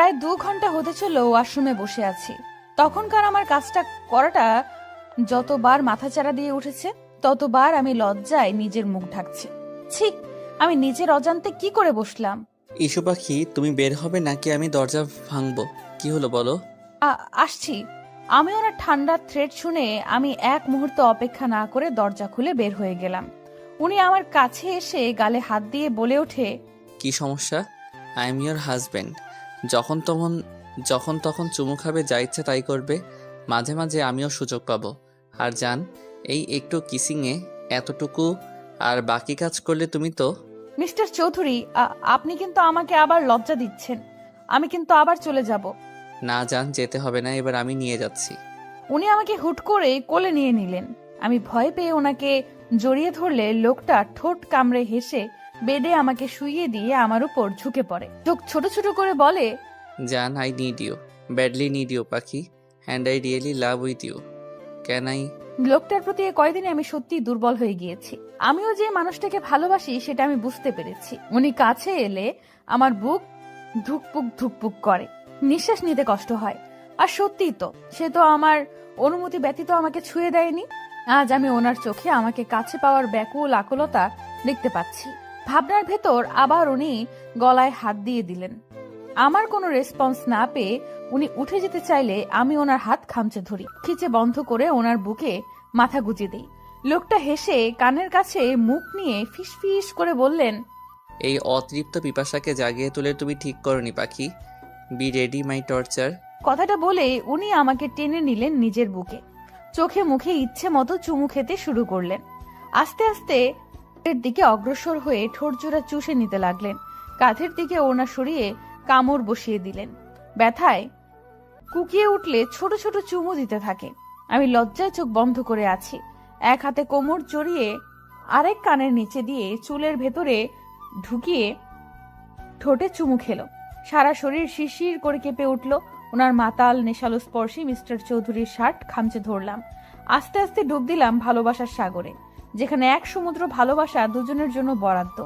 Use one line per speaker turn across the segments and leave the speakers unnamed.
প্রায় 2 ঘন্টা হতে চলো ওয়াশরুমে বসে আছি। তখনকার আমার কাজটা করাটা যতবার মাথাচাড়া দিয়ে উঠেছে ততবার আমি লজ্জায় নিজের মুখ ঢাকছি। ছি, আমি নিজের অজান্তে কি করে বসলাম।
ইস্যু পাখি, তুমি বের হবে নাকি আমি দরজা ভাঙবো? কি হলো বলো?
আসছি। আমি ওনার ঠান্ডা থ্রেড শুনে আমি এক মুহূর্ত অপেক্ষা না করে দরজা খুলে বের হয়ে গেলাম। উনি আমার কাছে এসে গালে হাত দিয়ে বলে ওঠে,
কি সমস্যা? I am your husband. যখন তখন চুমু খাবে, যা ইচ্ছা তাই করবে। মাঝে মাঝে আমিও সুযোগ পাবো। আর জান, এই একটু কিসিংয়ে এতটুকু, আর বাকি কাজ করলে তুমি তো।
মিস্টার চৌধুরী, আপনি কিন্তু আমাকে আবার লজ্জা দিচ্ছেন। আমি কিন্তু আবার চলে যাব।
না জান, যেতে হবে না, এবার আমি নিয়ে যাচ্ছি।
উনি আমাকে হুট করে কোলে নিয়ে নিলেন। আমি ভয় পেয়ে ওনাকে জড়িয়ে ধরলে লোকটা ঠোঁট কামড়ে হেসে বেডে আমাকে শুইয়ে দিয়ে আমার উপর ঝুঁকে পড়ে। চোখ ছোট ছোট করে বলে,
জান, I need you, badly need you পাখি, and I really love with you. Can I?
লোকটার প্রতি কয়দিনে আমি সত্যি দুর্বল হয়ে গিয়েছি। আমিও যে মানুষটাকে ভালোবাসি সেটা আমি বুঝতে পেরেছি। উনি কাছে এলে আমার বুক ধুকপুক ধুকপুক করে, নিঃশ্বাস নিতে কষ্ট হয়। আর সত্যিই তো, সে তো আমার অনুমতি ব্যতীত আমাকে ছুঁয়ে দেয়নি। আজ আমি ওনার চোখে আমাকে কাছে পাওয়ার ব্যাকুল আকুলতা দেখতে পাচ্ছি। ভাবনার ভেতর আবার উনি গলায় হাত দিয়ে দিলেন। আমার কোনো রেসপন্স না পেয়ে উনি উঠে যেতে চাইলে আমি ওনার হাত খামচে ধরি, খিচে বন্ধ করে ওনার বুকে মাথা গুজে দিই। লোকটা হেসে কানের কাছে মুখ নিয়ে ফিসফিস করে বললেন,
এই অতৃপ্ত পিপাসাকে জাগিয়ে তুলে তুমি ঠিক করনি পাখি। Be ready my torture.
কথাটা বলে উনি আমাকে টেনে নিলেন নিজের বুকে। চোখে মুখে ইচ্ছে মতো চুমু খেতে শুরু করলেন। আস্তে আস্তে এর দিকে অগ্রসর হয়ে ঠোঁটজোড়া চুষে নিতে লাগলেন। কাঁধের দিকে ওনা সরিয়ে কামড় বসিয়ে দিলেন। ব্যথায় কুকিয়ে উঠলে ছোট ছোট চুমু দিতে থাকে। আমি লজ্জায় চোখ বন্ধ করে আছি। এক হাতে কোমর জড়িয়ে আরেক কানের নিচে দিয়ে চুলের ভেতরে ঢুকিয়ে ঠোঁটে চুমু খেলো। সারা শরীর শিরশির করে কেঁপে উঠল। ওনার মাতাল নেশালো স্পর্শে মিস্টার চৌধুরীর শার্ট খামচে ধরলাম। আস্তে আস্তে ডুব দিলাম ভালোবাসার সাগরে, যেখানে এক সমুদ্র ভালোবাসা দুজনের জন্য বরাদ্দ।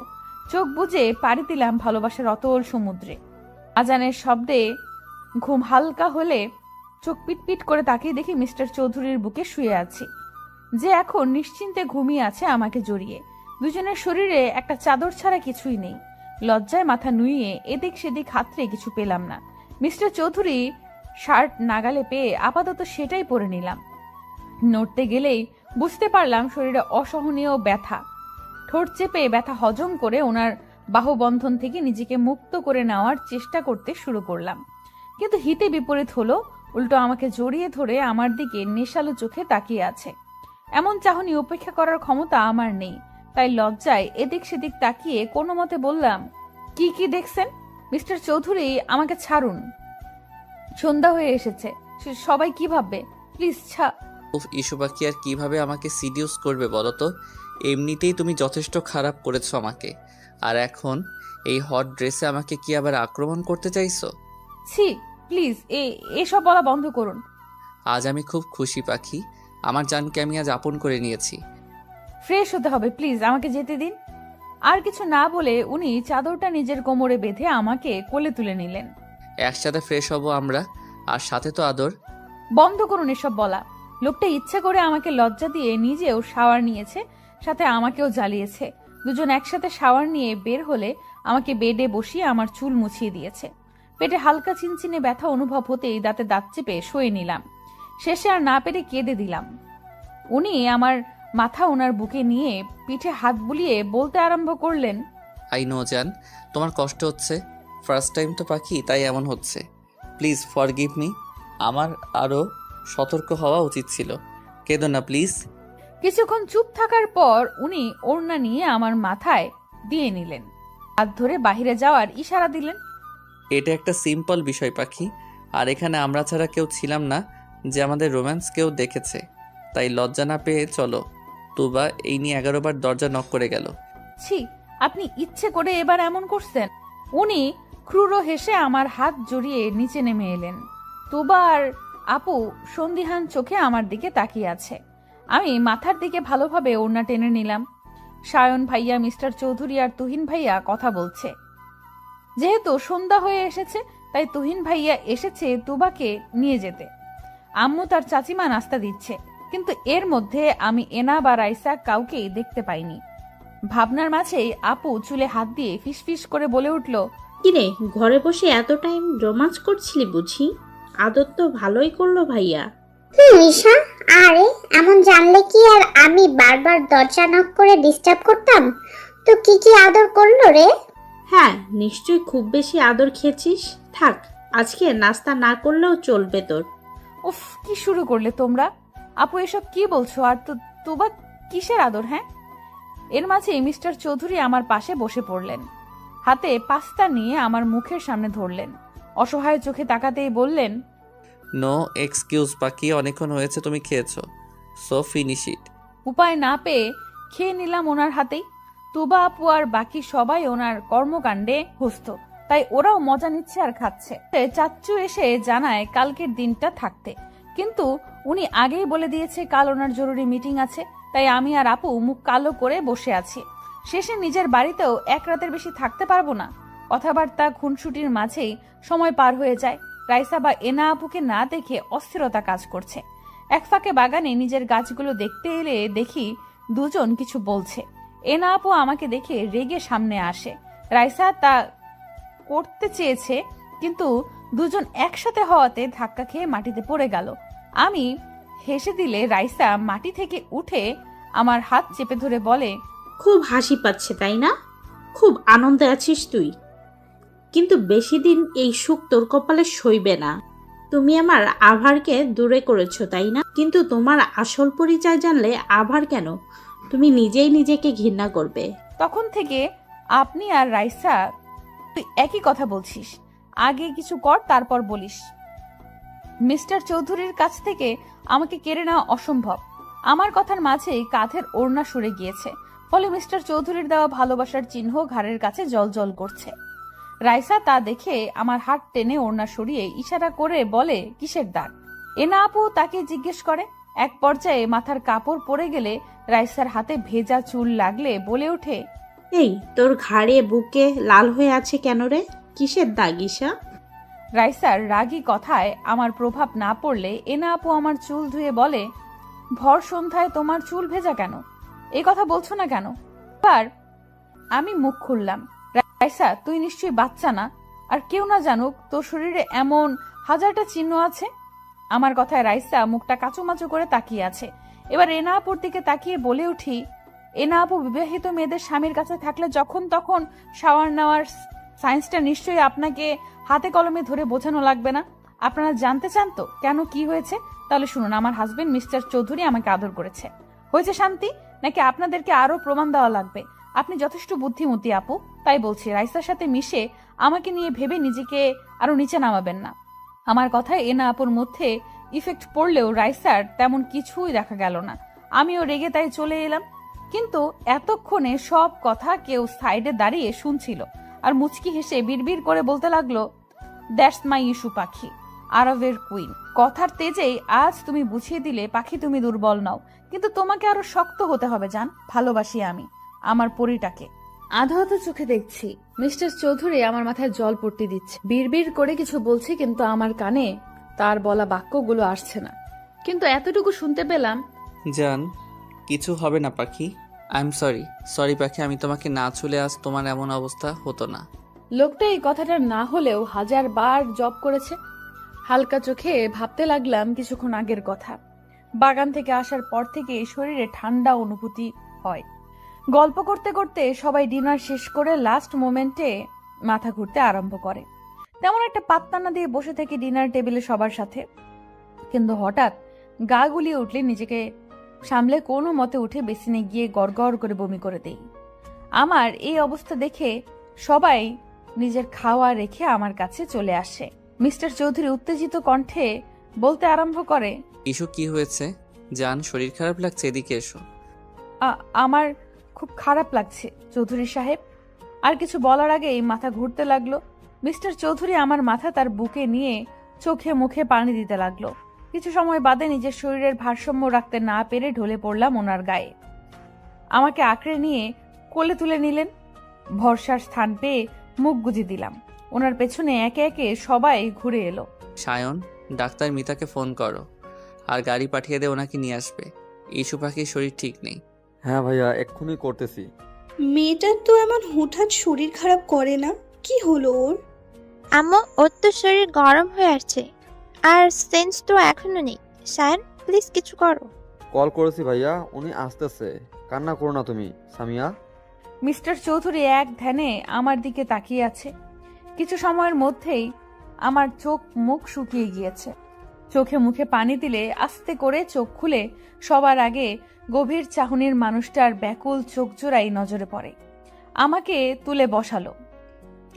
চোখ বুজে পাড়ি দিলাম ভালোবাসার অতল সমুদ্রে। আজানের শব্দে ঘুম হালকা হলে চোখ পিটপিট করে তাকিয়ে দেখি মিস্টার চৌধুরীর বুকে শুয়ে আছি, যে এখন নিশ্চিন্তে ঘুমিয়ে আছে আমাকে জড়িয়ে। দুজনের শরীরে একটা চাদর ছাড়া কিছুই নেই। লজ্জায় মাথা নুইয়ে এদিক সেদিক হাতড়ে কিছু পেলাম না। মিস্টার চৌধুরী শার্ট নাগালে পেয়ে আপাতত সেটাই পরে নিলাম। নড়তে গেলেই বুঝতে পারলাম শরীরে অসহনীয় ব্যথা। ঠোঁট চেপে ব্যথা হজম করে ওনার বাহুবন্ধন থেকে নিজেকে মুক্ত করে নেওয়ার চেষ্টা করতে শুরু করলাম। কিন্তু হিতে বিপরীত হলো, উল্টো আমাকে জড়িয়ে ধরে আমার দিকে নেশালো চোখে তাকিয়ে আছে। এমন চাহনি উপেক্ষা করার ক্ষমতা আমার নেই, তাই লজ্জায় এদিক সেদিক তাকিয়ে কোনো মতে বললাম, কি কি দেখছেন? মিস্টার চৌধুরী, আমাকে ছাড়ুন। সন্ধ্যা হয়ে এসেছে, সবাই কি ভাববে? প্লিজ
উফ, ইস্যু পাখি আর কিভাবে আমাকে সিডিউস করবে বলো তো? এমনিতেই তুমি যথেষ্ট খারাপ করেছো আমাকে, আর এখন এই হট ড্রেসে আমাকে কি আবার আক্রমণ করতে চাইছো?
ছি, প্লিজ এসব বলা বন্ধ করুন।
আজ আমি খুব খুশি পাখি, আমার জানকে আমি আজ আপন করে নিয়েছি।
ফ্রেশ হতে হবে, প্লিজ আমাকে যেতে দিন। আর কিছু না বলে উনি চাদরটা নিজের কোমরে বেঁধে আমাকে কোলে তুলে নিলেন।
একসাথে ফ্রেশ হব আমরা, আর সাথে তো আদর।
বন্ধ করুন এসব বলা। লোকটা ইচ্ছে করে আমাকে লজ্জা দিয়ে নিজেও শাওয়ার নিয়েছে, সাথে আমাকেও জ্বালিয়েছে। দুজন একসাথে শাওয়ার নিয়ে বের হলে আমাকে বেডে বসিয়ে আমার চুল মুছিয়ে দিয়েছে। পেটে হালকা চিনচিনে ব্যথা অনুভব হতেই দাঁতে দাঁত চেপে শুয়ে নিলাম। শেষে আর না পেরে কেঁদে দিলাম। উনি আমার মাথা ওনার বুকে নিয়ে পিঠে হাত বুলিয়ে বলতে আরম্ভ করলেন,
আই নো জান, তোমার কষ্ট হচ্ছে। ফার্স্ট টাইম তো পাখি, তাই এমন হচ্ছে। Please forgive me. আমার আরও সতর্ক হওয়া উচিত ছিল। কেঁদো না প্লিজ।
কিছুক্ষণ চুপ থাকার পর উনি ওড়না নিয়ে আমার মাথায় দিয়ে নিলেন। হাত ধরে বাহিরে যাওয়ার ইশারা দিলেন।
এটা একটা সিম্পল বিষয় পাখি, আর এখানে আমরা ছাড়া কেউ ছিলাম না যে আমাদের রোম্যান্স কেউ দেখেছে, তাই লজ্জা না পেয়ে চলো। তুবা এই নিয়ে 11 বার দরজা নক করে গেল।
ছি, আপনি ইচ্ছে করে এবার এমন করছেন? উনি ক্রুর হেসে আমার হাত জড়িয়ে নিচে নেমে এলেন। তুবা আর আপু সন্দিহান চোখে আমার দিকে তাকিয়ে আছে। আমি মাথার দিকে ভালোভাবে ওড়না টেনে নিলাম। সায়ন ভাইয়া, মিস্টার চৌধুরী আর তুহিন ভাইয়া কথা বলছে। যেহেতু সন্ধ্যা হয়ে এসেছে তাই তুহিন ভাইয়া এসেছে তুবাকে নিয়ে যেতে। আম্মু তার চাচিমা নাস্তা দিচ্ছে, কিন্তু এর মধ্যে আমি এনা বা রাইসা কাউকেই দেখতে পাইনি। ভাবনার মাঝেই আপু চুলে হাত দিয়ে ফিসফিস করে বলে উঠল,
কিরে, ঘরে বসে এত টাইম রোমাঞ্চ করছিলি বুঝি? আদর তো ভালোই করলো ভাইয়া।
ঈশা, আরে এমন জানলে কি আর আমি বারবার দরজা নক করে ডিস্টার্ব করতাম? তো কি কি আদর করলো রে?
হ্যাঁ, নিশ্চয়ই খুব বেশি আদর খেয়েছিস। থাক, আজকে নাস্তা না করলেও চলবে তোর।
উফ, কি শুরু করলে তোমরা? আপু এসব কি বলছো? আর তো তুবা কিসের আদর? হ্যাঁ। এর মাঝে মিস্টার চৌধুরী আমার পাশে বসে পড়লেন, হাতে পাস্তা নিয়ে আমার মুখের সামনে ধরলেন। অসহায় চোখে তাকাতেই বললেন,
নো এক্সকিউজ বাকি, অনেকক্ষণ হয়েছে তুমি খেয়েছো, সো ফিনিশ ইট।
উপায় না পেয়ে খেয়ে নিলাম ওনার হাতেই। তুবা আপু আর বাকি সবাই ওনার কর্মকাণ্ডে হস্ত, তাই ওরাও মজা নিচ্ছে আর খাচ্ছে। চাচ্চু এসে জানায় কালকের দিনটা থাকতে, কিন্তু উনি আগেই বলে দিয়েছে কাল ওনার জরুরি মিটিং আছে। তাই আমি আর আপু মুখ কালো করে বসে আছি। শেষে নিজের বাড়িতেও এক রাতের বেশি থাকতে পারবো না। কথাবার্তা খুনসুটির মাঝেই সময় পার হয়ে যায়। রাইসা বা এনা আপুকে না দেখে অস্থিরতা কাজ করছে। এক ফাঁকে বাগানে নিজের গাছগুলো দেখতে এলে দেখি দুজন কিছু বলছে। এনা আপু আমাকে দেখে রেগে সামনে আসে। রাইসা তা করতে চেয়েছে, কিন্তু দুজন একসাথে হওয়াতে ধাক্কা খেয়ে মাটিতে পড়ে গেল। আমি হেসে দিলে রাইসা মাটি থেকে উঠে আমার হাত চেপে ধরে বলে,
খুব হাসি পাচ্ছে তাই না? খুব আনন্দে আছিস তুই, কিন্তু বেশি দিন এই সুখ তোর কপালে সইবে না। তুমি আমার আভারকে দূরে করেছো তাই না? কিন্তু তোমার আসল পরিচয় জানলে আভার কেন, তুমি নিজেই নিজেকে ঘৃণা করবে।
তখন থেকে আপনি আর রাইসা তুই একই কথা বলছিস। আগে কিছু কর, তারপর বলিস। মিস্টার চৌধুরীর কাছ থেকে আমাকে কেড়ে নেওয়া অসম্ভব। আমার কথার মাঝেই কাঁধের ওড়না সরে গিয়েছে, ফলে মিস্টার চৌধুরীর দেওয়া ভালোবাসার চিহ্ন ঘাড়ের কাছে জলজল করছে। রাইসা তা দেখে আমার হাত টেনে ওড়না সরিয়ে ইশারা করে বলে, কিসের দাগ? এনা আপু তাকে জিজ্ঞেস করে। এক পর্যায়ে মাথার কাপড় পরে গেলে রাইসার হাতে ভেজা চুল লাগলে বলে ওঠে,
এই তোর ঘাড়ে বুকে লাল হয়ে আছে কেন রে? কিসের দাগ ঈশা?
রাইসার রাগী কথায় আমার প্রভাব না পড়লে এনা আপু আমার চুল ধুয়ে বলে, ভর সন্ধ্যায় তোমার চুল ভেজা কেন? এই কথা বলছো না কেন? আর আমি মুখ খুললাম, রাইসা তুই নিশ্চয়ই বাচ্চা না, আর কেউ না জানুক তোর শরীরে এমন হাজারটা চিহ্ন আছে। আমার কথায় রাইসা মুখটা কাচুমাচু করে তাকিয়ে আছে। এবার এনা আপুর দিকে তাকিয়ে বলে উঠি, এনা আপু বিবাহিত মেয়েদের স্বামীর কাছে থাকলে যখন তখন শাওয়ার নেওয়ার সায়েন্সটা নিশ্চয়ই আপনাকে হাতে কলমে ধরে বোঝানো লাগবে না। আপনারা জানতে চান তো কেন কি হয়েছে? তাহলে শুনুন, আমার হাজবেন্ড মিস্টার চৌধুরী আমাকে আদর করেছে। হয়েছে শান্তি, নাকি আপনাদেরকে আরো প্রমাণ দেওয়া লাগবে? আপনি যথেষ্ট বুদ্ধিমতী আপু, তাই বলছি রাইসার সাথে মিশে আমাকে নিয়ে ভেবে নিজেকে আরো নিচে নামাবেন না। আমার কথায় এনা আপুর মধ্যে ইফেক্ট পড়লেও রাইসার তেমন কিছুই দেখা গেল না। আমিও রেগে তাই চলে এলাম। কিন্তু এতক্ষণে সব কথা কেউ সাইডে দাঁড়িয়ে শুনছিল, আর মুচকি হেসে বিড়বিড় করে বলতে লাগলো, দ্যাটস মাই ইস্যু পাখি, আরবের কুইন। কথার তেজেই আজ তুমি বুঝিয়ে দিলে পাখি তুমি দুর্বল নও, কিন্তু তোমাকে আরো শক্ত হতে হবে জান। ভালোবাসি আমি আমার পরিটাকে। আধো আধো চোখে দেখছি মিস্টার চৌধুরী আমার মাথায় জল পড়তে দিচ্ছে, বিড়বিড় করে কিছু বলছে, কিন্তু আমার কানে তার বলা বাক্যগুলো আসছে না। কিন্তু এতটুকু শুনতে পেলাম,
জান কিছু হবে না পাখি, আই এম সরি। সরি পাখি, আমি তোমাকে না ছুলে আজ তোমার এমন অবস্থা হতো না।
লোকটা এই কথাটা না হলেও 1000 বার জব করেছে। হালকা চোখে ভাবতে লাগলাম কিছুক্ষণ আগের কথা। বাগান থেকে আসার পর থেকে শরীরে ঠান্ডা অনুভূতি হয়। গল্প করতে করতে সবাই ডিনার শেষ করে লাস্ট মোমেন্টে মাথা ঘুরতে আরম্ভ করে। তেমন একটা পাত্তা না দিয়ে বসে থেকে ডিনার টেবিলে সবার সাথে, কিন্তু হঠাৎ গা গুলিয়ে উঠলে নিজেকে সামলে কোনো মতে উঠে বেসিনে গিয়ে গড়গড় করে বমি করে দেই। আমার এই অবস্থা দেখে সবাই নিজের খাওয়া রেখে আমার কাছে চলে আসে। মিস্টার চৌধুরী উত্তেজিত কণ্ঠে বলতে আরম্ভ করে,
ইস্যু কি হয়েছে? জান শরীর খারাপ লাগছে, এদিকে এসো।
আমার খুব খারাপ লাগছে চৌধুরী সাহেব। আর কিছু বলার আগেই মাথা ঘুরতে লাগলো। মিস্টার চৌধুরী আমার মাথা তার বুকে নিয়ে চোখে মুখে পানি দিতে লাগলো। কিছু সময় বাদে নিজের শরীরের ভারসাম্য রাখতে না পেরে ঢলে পড়লাম ওনার গায়ে। আমাকে আঁকড়ে নিয়ে কোলে তুলে নিলেন। ভরসার স্থান পেয়ে মুখ গুজে দিলাম। ওনার পেছনে একে একে সবাই ঘুরে এলো।
সায়ন, ডাক্তার মিতাকে ফোন করো আর গাড়ি পাঠিয়ে দে, ওনাকে নিয়ে আসবে। ইস্যু পাখির শরীর ঠিক নেই।
হ্যাঁ ভাইয়া, এক্ষুনি করতেছি।
মেয়েটার তো এমন হুটহাট শরীর খারাপ করে না, কি হলো ওর?
আম্মু, ওর তো শরীর গরম হয়ে আসছে, আর সেন্স তো এখনো নেই। সায়ন, প্লিজ কিছু করো।
কল করেছি ভাইয়া, উনি আসতেছে। কান্না করো না তুমি সামিয়া।
মিস্টার চৌধুরী এক ধ্যানে আমার দিকে তাকিয়ে আছে। কিছু সময়ের মধ্যেই আমার চোখ মুখ শুকিয়ে গিয়েছে। চোখে মুখে পানি দিলে আস্তে করে চোখ খুলে সবার আগে গভীর চাহনির মানুষটার ব্যাকুল চোখ জোড়াই নজরে পড়ে। আমাকে তুলে বসালো।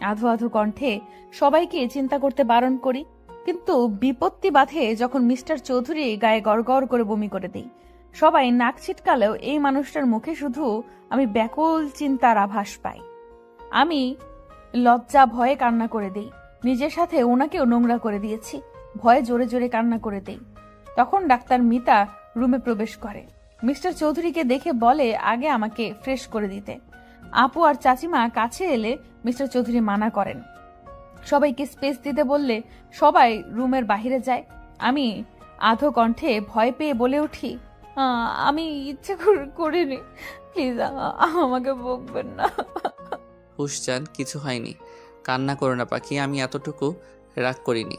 আধো আধো কণ্ঠে সবাইকে চিন্তা করতে বারণ করি, কিন্তু বিপত্তি বাধে যখন মিস্টার চৌধুরী গায়ে গড়গড় করে বমি করে দেই। সবাই নাক ছিটকালেও এই মানুষটার মুখে শুধু আমি ব্যাকুল চিন্তার আভাস পাই। আমি লজ্জা ভয়ে কান্না করে দেই। নিজের সাথে ওনাকেও নোংরা করে দিয়েছি। ভয়ে জোরে জোরে কান্না করে দেই। তখন ডাক্তার মিতা রুমে প্রবেশ করে। মিস্টার চৌধুরীকে দেখে বলে আগে আমাকে ফ্রেশ করে দিতে। আপু আর চাচিমা কাছে এলে মিস্টার চৌধুরী মানা করেন। সবাইকে স্পেস দিতে বললে সবাই রুমের বাইরে যায়। আমি আধো কণ্ঠে ভয় পেয়ে বলে উঠি, আমি ইচ্ছে করিনি, প্লিজ আমাকে বকবেন না।
হুশজান, কিছু হয়নি, কান্না করো না পাখি। আমি এতটুকু রাগ করিনি।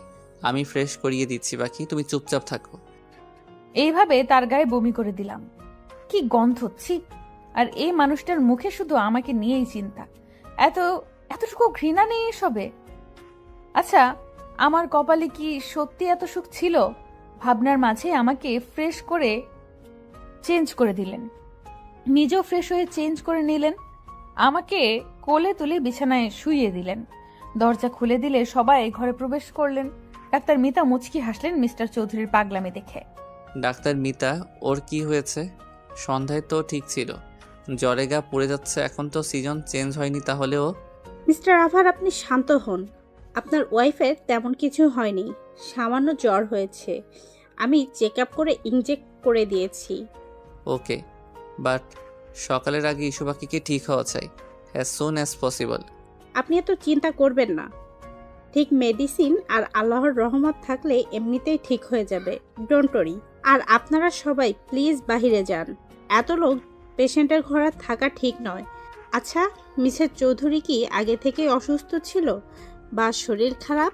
আমি ফ্রেশ করিয়ে দিচ্ছি পাখি, তুমি চুপচাপ থাকো।
এইভাবে তার গায়ে বমি করে দিলাম। কি গন্ধ, ছি! আর এই মানুষটার মুখে শুধু আমাকে নিয়েই চিন্তা। এতটুকু ঘৃণা নেই এসবে। আচ্ছা, আমার কপালে কি সত্যি এত সুখ ছিল? ভাবনার মাঝে আমাকে ফ্রেশ করে চেঞ্জ করে দিলেন, নিজেও ফ্রেশ হয়ে চেঞ্জ করে নিলেন, আমাকে কোলে তুলে বিছানায় শুইয়ে দিলেন। দরজা খুলে দিলে সবাই ঘরে প্রবেশ করলেন। ডাক্তার মিতা মুচকি হাসলেন মিস্টার চৌধুরীর পাগলামি দেখে।
ডাক্তার মিতা, ওর কি হয়েছে? সন্ধ্যায় তো ঠিক ছিল, জ্বরে গা পড়ে যাচ্ছে। এখন তো সিজন চেঞ্জ হয়নি, তাহলেও।
মিস্টার আভার, আপনি শান্ত হন। আপনার ওয়াইফের তেমন কিছু হয়নি, সামান্য জ্বর হয়েছে। আমি চেক আপ করে ইনজেক্ট করে দিয়েছি।
ওকে, বাট সকালের আগে ইস্যু পাখিকে ঠিক হওয়া চাই, অ্যাজ সুন অ্যাজ পসিবল।
আপনি এত চিন্তা করবেন না। ঠিক মেডিসিন আর আল্লাহর রহমত থাকলে এমনিতেই ঠিক হয়ে যাবে, ডোন্ট ওরি। আর আপনারা সবাই প্লিজ বাহিরে যান। এত লোক পেশেন্টের ঘরে থাকা ঠিক নয়। আচ্ছা, মিসেস চৌধুরী কি আগে থেকেই অসুস্থ ছিল বা শরীর খারাপ?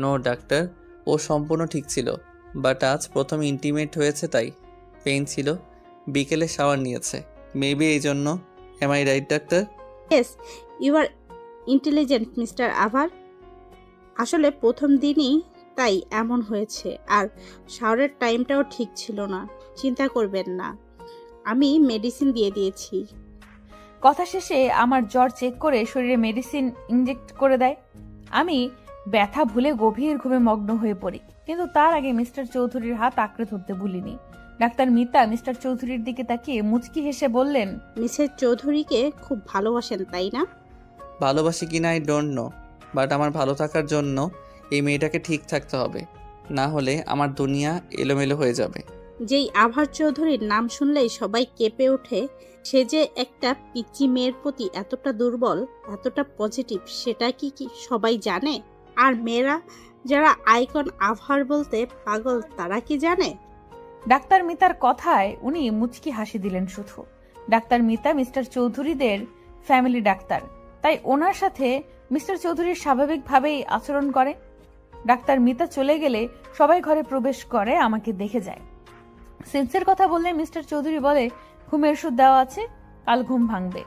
নো ডাক্তার, ও সম্পূর্ণ ঠিক ছিল, বাট আজ প্রথম ইন্টিমেট হয়েছে তাই পেইন ছিল। বিকেলে শাওয়ার নিয়েছে, মেবি এই জন্য। Am I right doctor?
Yes, you are intelligent mister আভার। আসলে প্রথম দিনই তাই এমন হয়েছে, আর শাওয়ারের টাইমটাও ঠিক ছিল না। চিন্তা করবেন না, আমি মেডিসিন দিয়ে দিয়েছি।
কথা শেষে আমার জ্বর চেক করে শরীরে মেডিসিন ইনজেক্ট করে দেয়। আমি ব্যথা ভুলে গভীর ঘুমে মগ্ন হয়ে পড়ি, কিন্তু তার আগে মিস্টার চৌধুরীর হাত আঁকড়ে ধরতে ভুলিনি। ডাক্তার মিতা মিস্টার চৌধুরীর দিকে তাকিয়ে মুচকি হেসে বললেন,
মিসেস চৌধুরীকে খুব ভালোবাসেন তাই না?
ভালোবাসি কিনা আই ডোন্ট নো, বাট আমার ভালো থাকার জন্য এই মেয়েটাকে ঠিক থাকতে হবে, না হলে আমার দুনিয়া এলোমেলো হয়ে যাবে।
যেই আভার চৌধুরীর নাম শুনলেই সবাই কেঁপে ওঠে, সে যে একটা পিচ্চি মেয়ের প্রতি এতটা দুর্বল, এতটা পজিটিভ, সেটা কি সবাই জানে? আর মেয়েরা যারা আইকন আভার বলতে পাগল, তারা কি জানে?
ডাক্তার মিতার কথায় উনি মুচকি হাসি দিলেন শুধু। ডাক্তার মিতা মিস্টার চৌধুরীদের ফ্যামিলি ডাক্তার, তাই ওনার সাথে মিস্টার চৌধুরীর স্বাভাবিকভাবেই আচরণ করে। ডাক্তার মিতা চলে গেলে সবাই ঘরে প্রবেশ করে, আমাকে দেখে যায়। সেন্সের কথা বললে মিস্টার চৌধুরী বলে, ঘুমের ওষুধ দেওয়া আছে, কাল ঘুম ভাঙবে।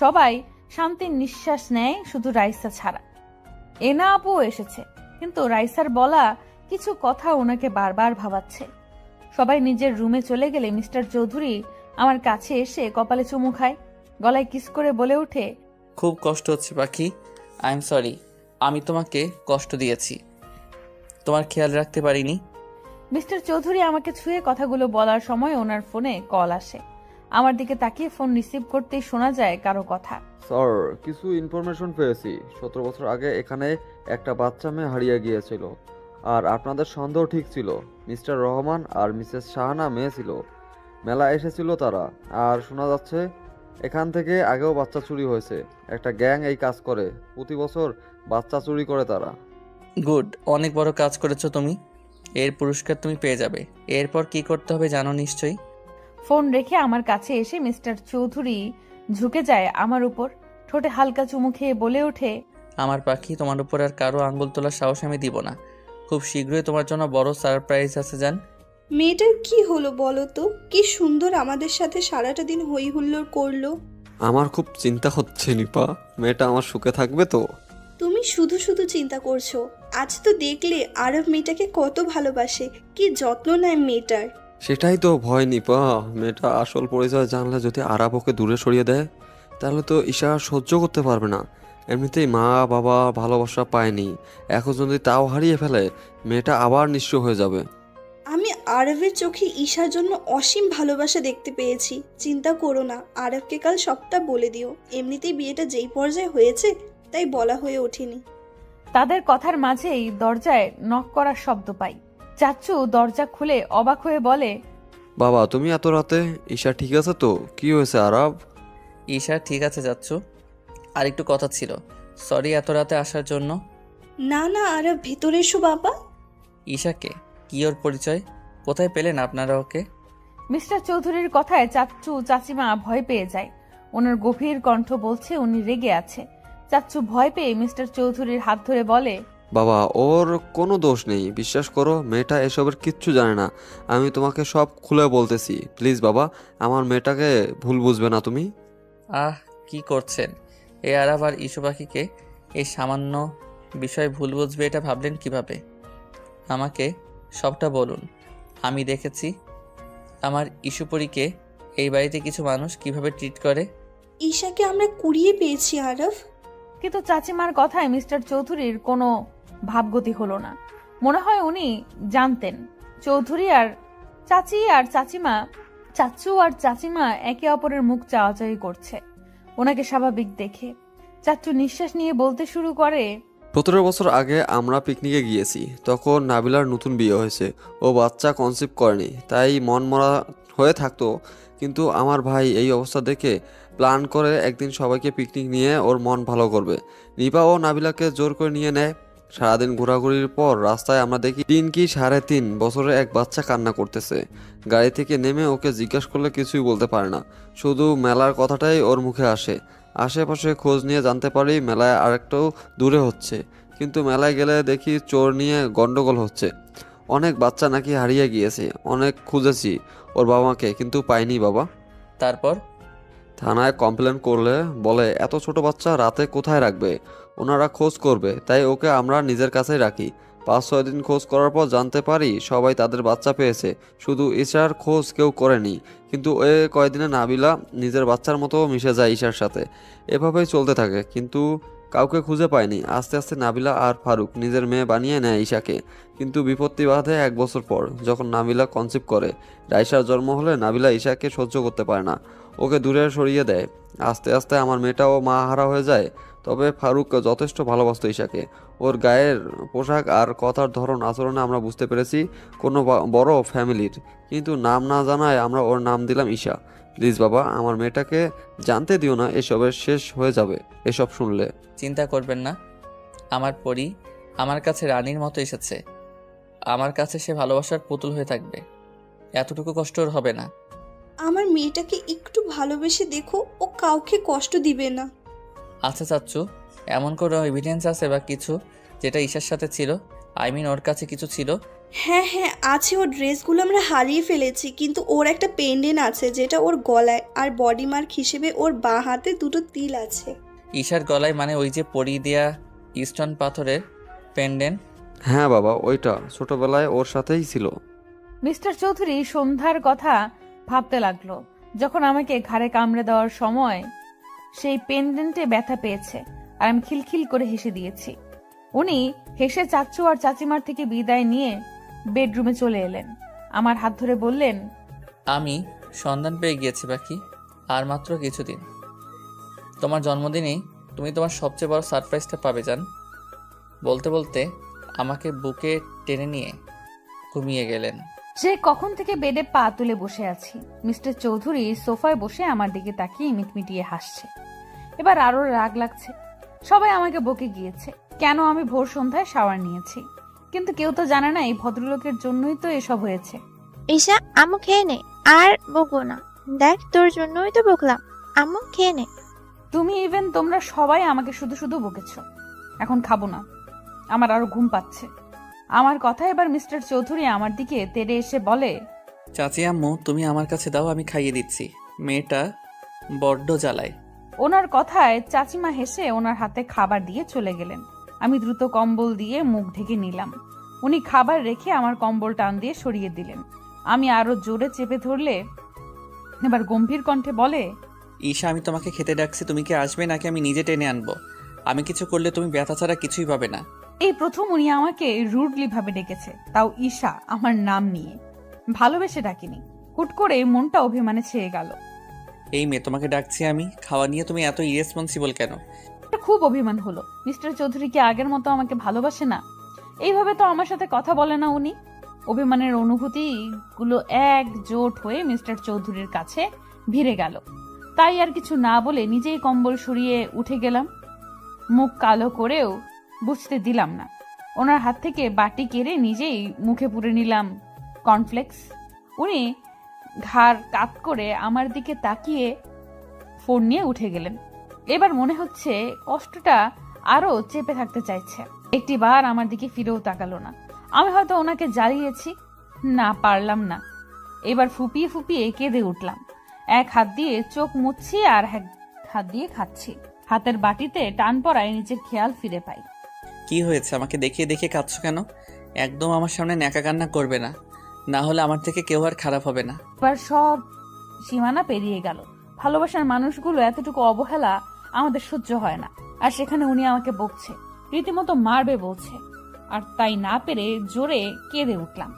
সবাই শান্তির নিঃশ্বাস নেয়, শুধু রাইসা ছাড়া। এনা আপুও এসেছে, কিন্তু রাইসার বলা কিছু কথা ওনাকে বারবার ভাবাচ্ছে। সবাই নিজের রুমে চলে গেলে মিস্টার চৌধুরী আমার কাছে এসে কপালে চুমু খায়, গলায় কিস করে বলে ওঠে,
খুব কষ্ট হচ্ছে পাখি, আই এম সরি। আমি তোমাকে কষ্ট দিয়েছি, তোমার খেয়াল রাখতে পারিনি।
মিস্টার চৌধুরী আমাকে ছুঁয়ে কথাগুলো বলার সময় ওনার ফোনে কল আসে। আমার দিকে তাকিয়ে ফোন রিসিভ করতেই শোনা যায় কারো কথা।
স্যার, কিছু ইনফরমেশন পেয়েছি। 17 বছর আগে এখানে একটা বাচ্চা মেয়ে হারিয়ে গিয়েছিল, আর আপনাদের সন্দেহ ঠিক ছিল। মিস্টার রহমান আর মিসেস শাহানা মেয়ে ছিল, মেলা এসেছিল তারা। আর শোনা যাচ্ছে এখান থেকে আগেও বাচ্চা চুরি হয়েছে। একটা গ্যাং এই কাজ করে, প্রতি বছর বাচ্চা চুরি করে তারা।
গুড, অনেক বড় কাজ করেছো তুমি। এর পুরস্কার তুমি পেয়ে যাবে। এরপর কি করতে হবে জানো নিশ্চয়ই।
ফোন রেখে আমার কাছে এসে মিস্টার চৌধুরী ঝুঁকে যায় আমার উপর, ঠোঁটে হালকা চুমু খেয়ে বলে ওঠে,
আমার পাখি, তোমার উপর আর কারো আঙ্গুল তোলার সাহস আমি দিব না। খুব শীঘ্রই তোমার জন্য বড় সারপ্রাইজ আছে জান।
মেয়েটার কি হলো বলো তো? কি সুন্দর আমাদের সাথে সারাটা দিন হই হুল্লোড় করলো।
আমার খুব চিন্তা হচ্ছে নিপা, মেয়েটা আমার সুখে থাকবে তো?
তুমি শুধু শুধু চিন্তা করছো। আজ তো দেখলে আরব মেয়েটাকে কত ভালোবাসে, কি যত্ন নেয় মেয়েটার।
সেটাই তো ভয় নিপা, মেয়েটা আসল পরিচয় জানলে যদি আরাব ওকে দূরে সরিয়ে দেয়, তাহলে তো ঈশা সহ্য করতে পারবে না। এমনিতেই মা বাবা ভালোবাসা পায়নি, এখন যদি তাও হারিয়ে ফেলে, মেয়েটা আবার নিঃস্ব হয়ে যাবে।
আমি আরবের চোখে ঈশার জন্য অসীম ভালোবাসা দেখতে পেয়েছি। চিন্তা করো না, আরবকে কাল সবটা বলে দিও। এমনিতেই বিয়েটা যেই পর্যায়ে হয়েছে তাই বলা হয়ে ওঠেনি।
তাদের কথার মাঝেই দরজায় নক করার শব্দ পাই। চাচ্চু দরজা খুলে অবাক হয়ে বলে,
বাবা তুমি এত রাতে? ঈশা ঠিক আছে তো? কি হয়েছে আরাব?
ঈশা ঠিক আছে যাচ্ছো? আর একটু কথা ছিল। সরি এত রাতে আসার জন্য।
না না, আরব ভেতরে এসো বাবা।
ঈশাকে? কি ওর পরিচয়? কোথায় পেলেন আপনারা ওকে?
মিস্টার চৌধুরীর কথায় চাচ্চু চাচিমা ভয় পেয়ে যায়। ওনার গভীর কণ্ঠ বলছে উনি রেগে আছে। চাচ্চু ভয় পেয়ে মিস্টার চৌধুরীর হাত ধরে বলে,
বাবা ওর কোনো দোষ নেই, বিশ্বাস করো, মেয়েটা এসবের কিচ্ছু জানে না। আমি তোমাকে সব খুলে বলতেছি, প্লিজ বাবা, আমার মেয়েটাকে ভুল বুঝবে না তুমি।
আহ, কি করছেন? এ আরাব আর ইস্যু পাখিকে এই সামান্য বিষয় ভুল বুঝবে এটা ভাবলেন কিভাবে? আমাকে সবটা বলুন। আমি দেখেছি আমার ইস্যুপরীকে এই বাড়িতে কিছু মানুষ কিভাবে ট্রিট করে।
ঈশাকে আমরা কুড়িয়ে পেয়েছি আরব।
কিন্তু চাচিমার কথায় মিস্টার চৌধুরীর কোনো ভাবগতি হলো না। মনে হয় উনি জানতেন চৌধুরী আর চাচি আর চাচিমা, চাচ্চু আর চাচিমা একে অপরের মুখ চাওয়াচাওয়ি করছে ওনাকে স্বাভাবিক দেখে। চাচ্চু নিঃশ্বাস নিয়ে বলতে শুরু করে,
17 বছর আগে আমরা পিকনিকে গিয়েছি, তখন নাবিলার নতুন বিয়ে হয়েছে। ও বাচ্চা কনসিভ করেনি, তাই মন মরা হয়ে থাকতো। কিন্তু আমার ভাই এই অবস্থা দেখে প্ল্যান করে একদিন সবাইকে পিকনিক নিয়ে ওর মন ভালো করবে। নিপা ও নাবিলাকে জোর করে নিয়ে নেয়। সারাদিন ঘোরাঘুরির পর রাস্তায় আমরা দেখি 3 কি 3.5 বছরের এক বাচ্চা কান্না করতেছে। গাড়ি থেকে নেমে ওকে জিজ্ঞাসা করলে কিছুই বলতে পারে না, শুধু মেলার কথাটাই ওর মুখে আসে। আশেপাশে খোঁজ নিয়ে জানতে পারি মেলায় আরেকটু দূরে হচ্ছে, কিন্তু মেলায় গেলে দেখি চোর নিয়ে গন্ডগোল হচ্ছে। অনেক বাচ্চা নাকি হারিয়ে গিয়েছে, অনেক খুঁজেছি ওর বাবা মাকে, কিন্তু পাইনি বাবা।
তারপর
থানায় কমপ্লেন করলে বলে এত ছোট বাচ্চা রাতে কোথায় রাখবে, ওনারা খোঁজ করবে, তাই ওকে আমরা নিজের কাছেই রাখি। 5-6 দিন খোঁজ করার পর জানতে পারি সবাই তাদের বাচ্চা পেয়েছে, শুধু ঈশার খোঁজ কেউ করেনি। কিন্তু এ কয়দিনে নাবিলা নিজের বাচ্চার মতো মিশে যায় ঈশার সাথে। এভাবেই চলতে থাকে, কিন্তু কাউকে খুঁজে পায়নি। আস্তে আস্তে নাবিলা আর ফারুক নিজের মেয়ে বানিয়ে নেয় ঈশাকে। কিন্তু বিপত্তি বাধে 1 বছর পর, যখন নাবিলা কনসিভ করে। রাইসার জন্ম হলে নাবিলা ঈশাকে সহ্য করতে পারে না, ওকে দূরে সরিয়ে দেয়। আস্তে আস্তে আমার মেয়েটাও মা হারা হয়ে যায়। তবে ফারুক যথেষ্ট ভালোবাসতো ঈশাকে। ওর গায়ের পোশাক আর কথার ধরন আচরণে আমরা বুঝতে পেরেছি কোনো বড় ফ্যামিলির। কিন্তু নাম না জানায় আমরা ওর নাম দিলাম ঈশা। প্লিজ বাবা, আমার মেয়েটাকে জানতে দিও না, এসবের শেষ হয়ে যাবে এসব শুনলে।
চিন্তা করবেন না, আমার পরি আমার কাছে রানীর মতো এসেছে। আমার কাছে সে ভালোবাসার পুতুল হয়ে থাকবে, এতটুকু কষ্ট ওর হবে না।
আমার মেয়েটাকে একটু ভালোবেসে দেখো, ও কাউকে কষ্ট দিবে না।
আচ্ছা চাচ্চু, এমন কোনো এভিডেন্স আছে বা কিছু যেটা ঈশার সাথে ছিল? আই মিন ওর কাছে কিছু ছিল?
হ্যাঁ হ্যাঁ আছে, ওর ড্রেসগুলো আমরা হারিয়ে ফেলেছি, কিন্তু ওর একটা পেন্ডেন্ট আছে যেটা ওর গলায়, আর বডি মার্ক হিসেবে ওর বাঁ হাতে 2টো তিল আছে।
ঈশার গলায় মানে ওই যে পরি দেয়া স্টোন পাথরের পেন্ডেন্ট?
হ্যাঁ বাবা, ওইটা ছোটবেলায় ওর সাথেই ছিল।
মিস্টার চৌধুরী সন্ধ্যার কথা ভাবতে লাগলো, যখন আমাকে ঘাড়ে কামড়ে দেওয়ার সময় সেই পেন্ডেন্টে ব্যথা পেয়েছে, আর আমি খিলখিল করে হেসে দিয়েছি। উনি হেসে চাচ্চু আর চাচিমার থেকে বিদায় নিয়ে বেডরুমে চলে এলেন। আমার হাত ধরে বললেন,
আমি সন্ধান পেয়ে গিয়েছি বাকি, আর মাত্র কিছুদিন। তোমার জন্মদিনেই তুমি তোমার সবচেয়ে বড় সারপ্রাইজটা পাবে জান। বলতে বলতে আমাকে বুকে টেনে নিয়ে ঘুমিয়ে গেলেন।
সে কখন থেকে বেডে পা তুলে বসে আছি। মিস্টার চৌধুরী সোফায় বসে আমার দিকে তাকিয়ে মিটমিটিয়ে হাসছে। এবার আরো রাগ লাগছে। সবাই আমাকে বকে গিয়েছে কেন আমি ভোর সন্ধ্যায় শাওয়ার নিয়েছি, কিন্তু কেউ তো জানে না এই ভদ্রলোকের জন্যই তো এসব হয়েছে।
ঈশা, আম্মু খেয়ে নে, আর বকবো না। দেখ, তোর জন্যই তো বকলাম। আম্মু খেয়ে নে।
তুমি ইভেন তোমরা সবাই আমাকে শুধু শুধু বকেছো। এখন খাবো না, আমার আরো ঘুম পাচ্ছে। আমার কথা এবার মিস্টার চৌধুরী আমার দিকে তেড়ে এসে বলে,
চাচি আম্মু তুমি আমার কাছে দাও, আমি খাইয়ে দিচ্ছি, মেয়েটা বড্ড জ্বালায়।
ওনার কথায় চাচিমা হেসে ওনার হাতে খাবার দিয়ে চলে গেলেন। আমি দ্রুত কম্বল দিয়ে মুখ ঢেকে নিলাম। উনি খাবার রেখে আমার কম্বল টান দিয়ে সরিয়ে দিলেন। আমি আরো জোরে চেপে ধরলে এবার গম্ভীর কণ্ঠে বলে,
ঈশা আমি তোমাকে খেতে ডাকছি, তুমি কি আসবে নাকি আমি নিজে টেনে আনবো? আমি কিছু করলে তুমি ব্যথা ছাড়া কিছুই পাবে না।
এই প্রথম উনি আমাকে রুডলি ভাবে ডেকেছে, তাও ঈশা আমার নাম নিয়ে। ভালোবেসে ডাকিনি। হুট করে মনটা অভিমানে ছেয়ে গেল।
এই মেয়ে, তোমাকে ডাকছি আমি, খাওয়া নিয়ে তুমি এত ইরেসপন্সিবল কেন?
খুব অভিমান হলো। মিস্টার চৌধুরী কি আগের মতো আমাকে ভালোবাসে না? এইভাবে তো আমার সাথে কথা বলে না উনি। অভিমানের অনুভূতি গুলো একজোট হয়ে মিস্টার চৌধুরীর কাছে ভিড়ে গেল। তাই আর কিছু না বলে নিজেই কম্বল সরিয়ে উঠে গেলাম। মুখ কালো করেও বুঝতে দিলাম না। ওনার হাত থেকে বাটি কেড়ে নিজেই মুখে পুরে নিলাম কর্নফ্লেক্স। উনি ঘাড় কাত করে আমার দিকে তাকিয়ে ফোন নিয়ে উঠে গেলেন। এবার মনে হচ্ছে কষ্টটা আরো চেপে থাকতে চাইছে। একটি বার আমার দিকে ফিরেও তাকালো না। আমি হয়তো ওনাকে জ্বালিয়েছি, না পারলাম না। এবার ফুপিয়ে ফুপিয়ে কেঁদে উঠলাম। এক হাত দিয়ে চোখ মুছছি আর এক হাত দিয়ে খাচ্ছি। হাতের বাটিতে টান পড়ায় নিজের খেয়াল ফিরে পাই।
কি হয়েছে? আমাকে দেখিয়ে দেখিয়ে কাঁদছো কেন? একদম আমার সামনে ন্যাকা কান্না করবে না, না হলে আমার থেকে কেউ আর খারাপ হবে না।
এবার সব সীমানা পেরিয়ে গেল। ভালোবাসার মানুষগুলো এতটুকু অবহেলা আমাদের সহ্য হয় না। আর সেখানে উনি আমাকে বকছে, রীতিমতো মারবে বলছে। আর তাই না পেরে জোরে কেঁদে উঠলাম।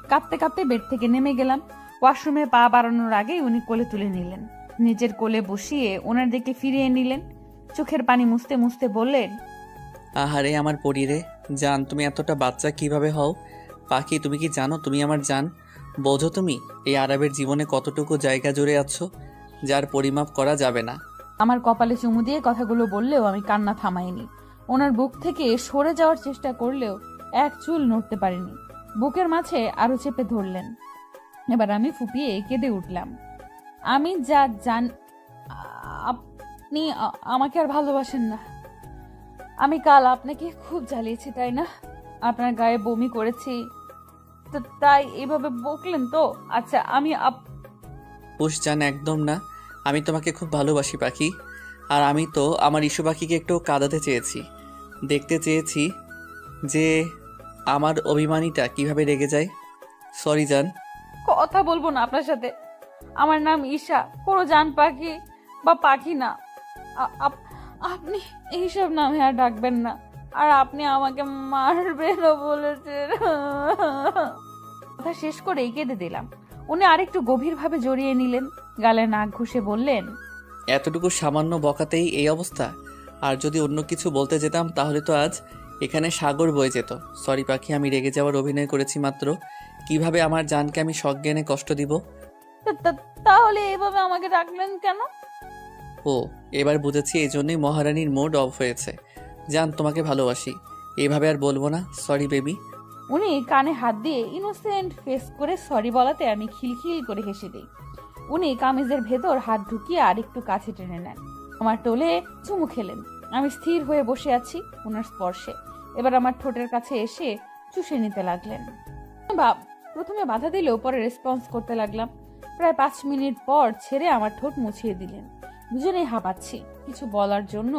কাঁদতে কাঁদতে বেড থেকে নেমে গেলাম। ওয়াশরুমে পা বাড়ানোর আগেই উনি কোলে তুলে নিলেন। নিজের কোলে বসিয়ে ওনার দিকে ফিরিয়ে নিলেন। চোখের পানি মুছতে মুছতে বললেন,
আহারে আমার পরীরে জান, তুমি এতটা বাচ্চা কিভাবে হও? পাখি, তুমি কি জানো তুমি আমার জান? বোঝো তুমি এই আরবের জীবনে কতটুকু জায়গা জুড়ে আছো যার পরিমাপ করা যাবে না।
আমার কপালে চুমু দিয়ে কথাগুলো বললেও আমি কান্না থামাইনি। ওনার বুক থেকে সরে যাওয়ার চেষ্টা করলেও এক চুল নড়তে পারিনি। বুকের মাঝে আরো চেপে ধরলেন। এবার আমি ফুপিয়ে কেঁদে উঠলাম। আমি যা জান, আপনি আমাকে আর ভালোবাসেন না। আমি কাল আপনাকে খুব জ্বালিয়েছি, তাই না? আপনার গায়ে বমি করেছি, তাই এইভাবে বকলেন তো? আচ্ছা, আমি
পুষ জান, একদম না। আমি তোমাকে খুব ভালোবাসি পাখি। আর আমি তো আমার ইস্যু পাখিকে একটু কাঁদাতে চেয়েছি, দেখতে চেয়েছি যে আমার অভিমানীটা কিভাবে রেগে যায়। সরি জান।
কথা বলবো না আপনার সাথে। আমার নাম ঈশা, কোনো জান পাখি বা পাখি না। আপনি এইসব নামে আর ডাকবেন না। আর আপনি আমাকে মারবেনও বলেছেন। কথা শেষ করে কেঁদে দিলাম। উনি আরেকটু গভীরভাবে জড়িয়ে নিলেন। গালে নাক ঘষে বললেন,
এতটুকু সামান্য বকাতেই এই অবস্থা? আর যদি অন্য কিছু বলতে যেতাম তাহলে তো আজ এখানে সাগর বয়ে যেত। সরি পাখি, আমি রেগে যাওয়ার অভিনয় করেছি মাত্র। কিভাবে আমার জানকে আমি সজ্ঞানে কষ্ট দিব?
তাহলে এভাবে আমাকে ডাকলেন কেন?
ও, এবার বুঝেছি, এই জন্যই মহারানীর মুড অফ হয়েছে। জান, তোমাকে ভালোবাসি, এভাবে আর বলবো না। Sorry baby.
উনি কানে হাত দিয়ে ইনোসেন্ট ফেস করে সরি বলাতে আমি খিলখিল করে হেসে দিই। উনি কামিজের ভেতর হাত ঢুকিয়ে আরেকটু কাছে টেনে নেন। আমার টোলে চুমু খেলেন। আমি স্থির হয়ে বসে আছি ওনার স্পর্শে। এবার আমার ঠোঁটের কাছে এসে চুষে নিতে লাগলেন। প্রথমে বাধা দিলেও পরে রেসপন্স করতে লাগলাম। প্রায় 5 মিনিট পর ছেড়ে আমার ঠোঁট মুছিয়ে দিলেন। দুজনেই হাঁপাচ্ছি। কিছু বলার জন্য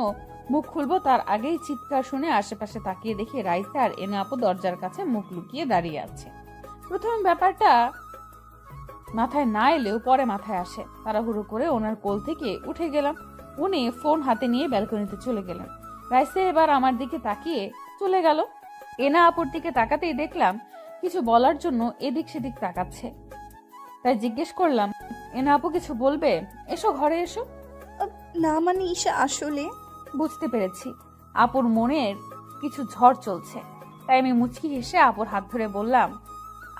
মুখ খুলবো তার আগেই চিৎকার শুনে আশেপাশে তাকিয়ে দেখি রাইসা আর এনা আপু দরজার কাছে মুখ লুকিয়ে দাঁড়িয়ে আছে। প্রথমে ব্যাপারটা মাথায় না এলেও পরে মাথায় আসে। তাড়াহুড়ো করে ওনার কোল থেকে উঠে গেলাম। উনি ফোন হাতে নিয়ে ব্যালকনিতে চলে গেলেন। রাইসা এবার আমার দিকে তাকিয়ে চলে গেল। এনা আপুর দিকে তাকাতেই দেখলাম কিছু বলার জন্য এদিক সেদিক তাকাচ্ছে। তাই জিজ্ঞেস করলাম, এনা আপু কিছু বলবে? এসো, ঘরে এসো।
না মানে ঈশা, আসলে
বুঝতে পেরেছি আপুর মনের কিছু ঝড় চলছে। তাই আমি মুচকি হেসে আপুর হাত ধরে বললাম,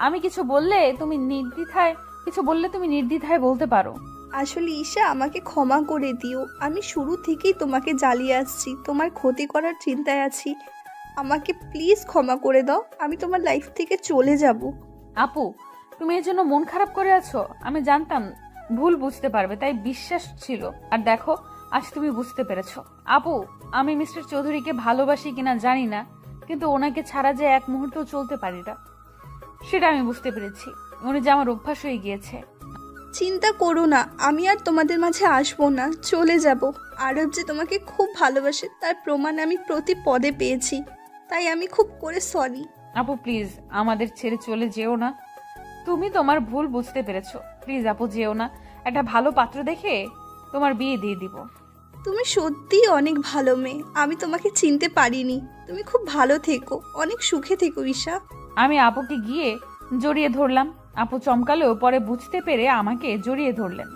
আমি কিছু বললে তুমি নির্দ্বিধায় বলতে পারো।
আসলে ঈশা, আমাকে ক্ষমা করে দিও। আমি শুরু থেকেই তোমাকে জ্বালিয়ে আসছি, তোমার ক্ষতি করার চিন্তায় আছি। আমাকে প্লিজ ক্ষমা করে দাও, আমি তোমার লাইফ থেকে চলে যাব।
আপু, তুমি এর জন্য মন খারাপ করে আছো? আমি জানতাম ভুল বুঝতে পারবে, তাই বিশ্বাস ছিল। আর দেখো, আজ তুমি বুঝতে পেরেছো। আপু, আমি মিস্টার চৌধুরীকে ভালোবাসি কিনা জানি না, কিন্তু ওনাকে ছাড়া যে এক মুহূর্ত চলতে পারি না, সেটা আমি বুঝতে পেরেছি। উনি যে আমার অভ্যাস হয়ে গিয়েছে।
চিন্তা করো না, আমি আর তোমাদের মাঝে আসবো না, চলে যাব। আরব যে তোমাকে খুব ভালোবাসে তার প্রমাণ আমি প্রতি পদে পেয়েছি, তাই আমি খুব করে সরি।
আপু প্লিজ, আমাদের ছেড়ে চলে যেও না। তুমি তোমার ভুল বুঝতে পেরেছো। প্লিজ আপু, যেও না। একটা ভালো পাত্র দেখে তোমার বিয়ে দিয়ে দিব।
তুমি সত্যিই অনেক ভালো মেয়ে, আমি তোমাকে চিনতে পারিনি। তুমি খুব ভালো থেকো, অনেক সুখে থেকো ঈশা।
আমি আপুকে গিয়ে জড়িয়ে ধরলাম। আপু চমকালেও পরে বুঝতে পেরে আমাকে জড়িয়ে ধরলেন।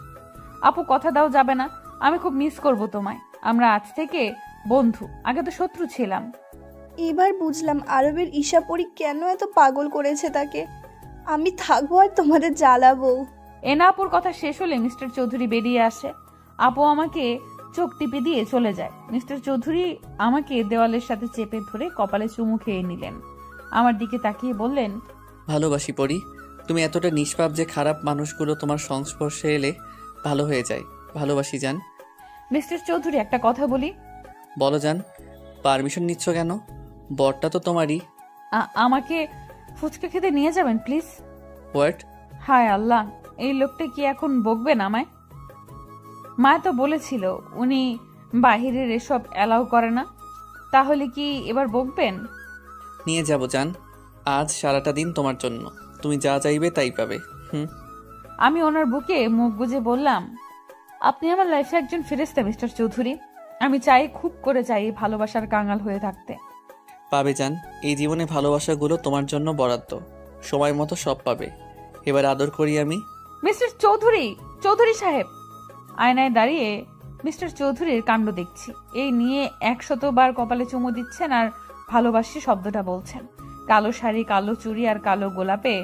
আপু, কথা দাও যাবে না। আমি খুব মিস করব তোমায়। আমরা আজ থেকে বন্ধু, আগে তো শত্রু ছিলাম।
এবার বুঝলাম আরবের ঈশাপরি কেন এত পাগল করেছে তাকে। আমি থাকবো আর তোমাদের জ্বালাবো।
এনা আপুর কথা শেষ হলে মিস্টার চৌধুরী বেরিয়ে আসে। আপু আমাকে চোখ টিপে দিয়ে চলে যায়। মিস্টার চৌধুরী আমাকে দেওয়ালের সাথে চেপে ধরে কপালে চুমু খেয়ে নিলেন। আমার দিকে তাকিয়ে বললেন,
ভালোবাসি পরি। তুমি এতটা নিষ্পাপ যে খারাপ মানুষগুলো তোমার সংস্পর্শে এলে ভালো হয়ে যায়। ভালোবাসি জান।
মিস্টার চৌধুরী, একটা কথা বলি।
বলো জান। পারমিশন নিচ্ছ কেন? বরটা তো তোমারই।
আমাকে ফুচকা খেতে নিয়ে যাবেন প্লিজ?
হোয়াট?
হায় আল্লাহ, এই লোকটা কি এখন বকবেন আমায়? মা তো বলেছিল উনি বাহিরের এসব অ্যালাউ করে না। তাহলে কি এবার বকবেন?
নিয়ে যাব জান। আজ সারাটা দিন তোমার জন্য। তুমি যা চাইবে তাই পাবে।
আমি ওনার বুকে মুখ গুজে বললাম, আপনি আমার লাইফে একজন ফেরেশতা মিস্টার চৌধুরী। আমি চাই, খুব করে চাই ভালোবাসার কাঙাল হয়ে থাকতে।
পাবে জান। এই জীবনে ভালোবাসাগুলো তোমার জন্য বরাদ্দ। সময় মতো সব পাবে। এবার আদর করি আমি।
মিস্টার চৌধুরী, চৌধুরী সাহেব। আয়নায় দাঁড়িয়ে মিস্টার চৌধুরীর কাণ্ড দেখছি। এই নিয়ে 100 বার কপালে চুমু দিচ্ছেন আর ভালোবাসি শব্দটা বলছেন। কালো শাড়ি, কালো চুড়ি আর কালো গোলাপে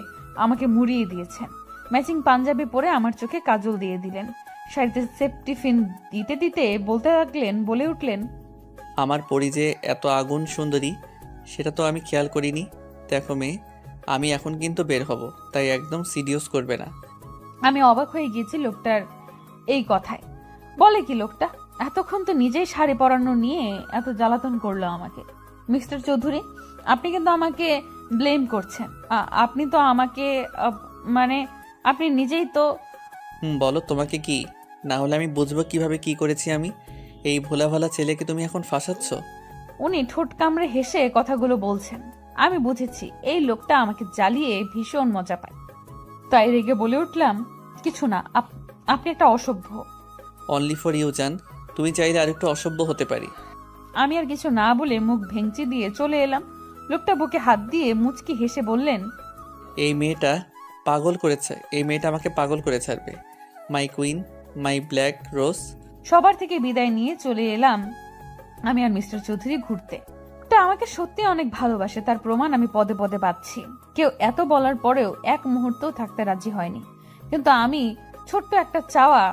আমাকে মুড়িয়ে দিয়েছেন। ম্যাচিং পাঞ্জাবি পরে আমার চোখে কাজল দিয়ে দিলেন। শাড়িতে সেফটি পিন দিতে দিতে বলে উঠলেন,
আমার পরি যে এত আগুন সুন্দরী সেটা তো আমি খেয়াল করিনি। দেখো মেয়ে, আমি এখন কিন্তু বের হব, তাই একদম সিরিয়াস করবে না।
আমি অবাক হয়ে গিয়েছি লোকটার এই কথায়। বলে কি লোকটা? এতক্ষণ তো নিজেই শাড়ি পরানো নিয়ে এত জ্বালাতন করলো আমাকে। মিস্টার চৌধুরী, আপনি কিন্তু আমাকে ব্লেম করছেন। আপনি তো আমাকে মানে আপনি নিজেই তো।
বলো তোমাকে কি? না হলে আমি বুঝবো কিভাবে কি করেছি আমি। এই ভোলা ভালা ছেলেকে তুমি এখন ফাঁসাচ্ছ।
উনি ঠোঁট কামড়ে হেসে কথাগুলো বলছেন। আমি বুঝেছি এই লোকটা আমাকে জ্বালিয়ে ভীষণ মজা পায়। তাই রেগে বলে উঠলাম, কিছু না, আপনি একটা অসভ্য।
অনলি ফর ইউ জান। তুমি চাইলে আরেকটু অসভ্য হতে পারি।
আমি আর কিছু না বলে মুখ ভেঙচি দিয়ে চলে এলাম। লোকটা বুকে হাত দিয়ে মুচকি হেসে বললেন,
এই মেয়েটা আমাকে পাগল করে ছাড়বে। মাই কুইন, মাই ব্ল্যাক রোজ।
সবার থেকে বিদায় নিয়ে চলে এলাম আমি আর মিস্টার চৌধুরী ঘুরতে। তা আমাকে সত্যি অনেক ভালোবাসে, তার প্রমাণ আমি পদে পদে পাচ্ছি। কেউ এত বলার পরেও এক মুহূর্তও থাকতে রাজি হয়নি। কিন্তু আমি ছোট্ট একটা চাওয়া,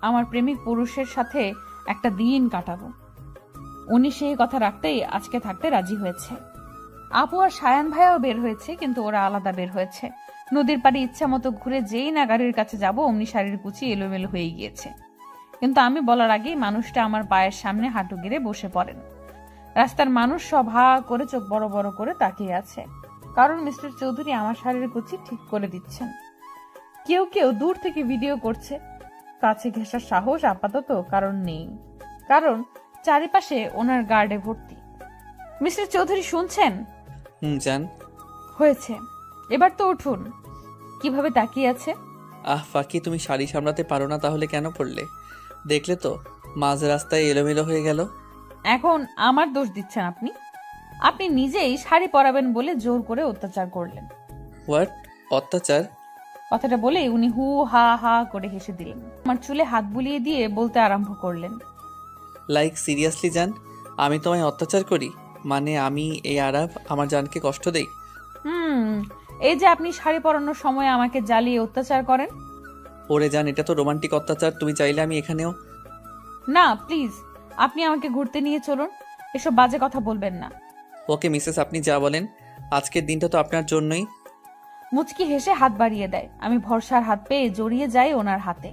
আমার প্রেমিক পুরুষের সাথে একটা দিন কাটাবো। উনি সেই কথা রাখতেই আজকে থাকতে রাজি হয়েছে। আপু আর সায়ান ভাইয়াও বের হয়েছে, কিন্তু ওরা আলাদা বের হয়েছে। নদীর পাড়ে ইচ্ছা মতো ঘুরে যেই না গাড়ির কাছে যাব, অমনি শাড়ির কুচি এলোমেলো হয়ে গিয়েছে। কিন্তু আমি বলার আগেই মানুষটা আমার পায়ের সামনে হাঁটু গেড়ে বসে পড়েন। রাস্তার মানুষ সব হা করে চোখ বড় বড় করে তাকিয়ে আছে, কারণ মিস্টার চৌধুরী আমার শাড়ির কুচি ঠিক করে দিচ্ছেন। কেউ কেউ দূর থেকে ভিডিও করছে। কাছে ঘেঁষার সাহস আপাতত কারণ নেই, কারণ চারিপাশে ওনার গার্ডে ভর্তি। মিস্টার চৌধুরী শুনছেন?
জান।
হয়েছে, এবার তো উঠুন। কিভাবে তাকিয়ে আছে?
ফাঁকি, তুমি শাড়ি সামলাতে পারো না, তাহলে কেন পড়লে? দেখলে তো মাঝ রাস্তায় এলোমেলো হয়ে গেল।
এখন আমার দোষ দিচ্ছেন আপনি? আপনি নিজেই শাড়ি পরাবেন বলে জোর করে অত্যাচার করলেন।
হোয়াট? অত্যাচার?
কথাটা বলেই উনি হু হা হা করে হেসে দিলেন। আমার চুলে হাত বুলিয়ে দিয়ে বলতে আরম্ভ করলেন,
লাইক সিরিয়াসলি জান, আমি তোমায় অত্যাচার করি? মানে আমি এই আরব আমার জানকে কষ্ট দেই?
এই যে আপনি শাড়ি পরানোর সময় আমাকে জ্বালিয়ে অত্যাচার করেন।
ওরে জান, এটা তো রোমান্টিক অত্যাচার। তুমি চাইলে আমি এখানেও।
না প্লিজ, আপনি আমাকে ঘুরতে নিয়ে চলুন, এসব বাজে কথা বলবেন না।
ওকে মিসেস, আপনি যা বলেন। আজকের দিনটা তো আপনার জন্যই।
মুচকি হেসে হাত বাড়িয়ে দেয়। আমি ভরসার হাত পেয়ে জড়িয়ে যাই ওনার হাতে।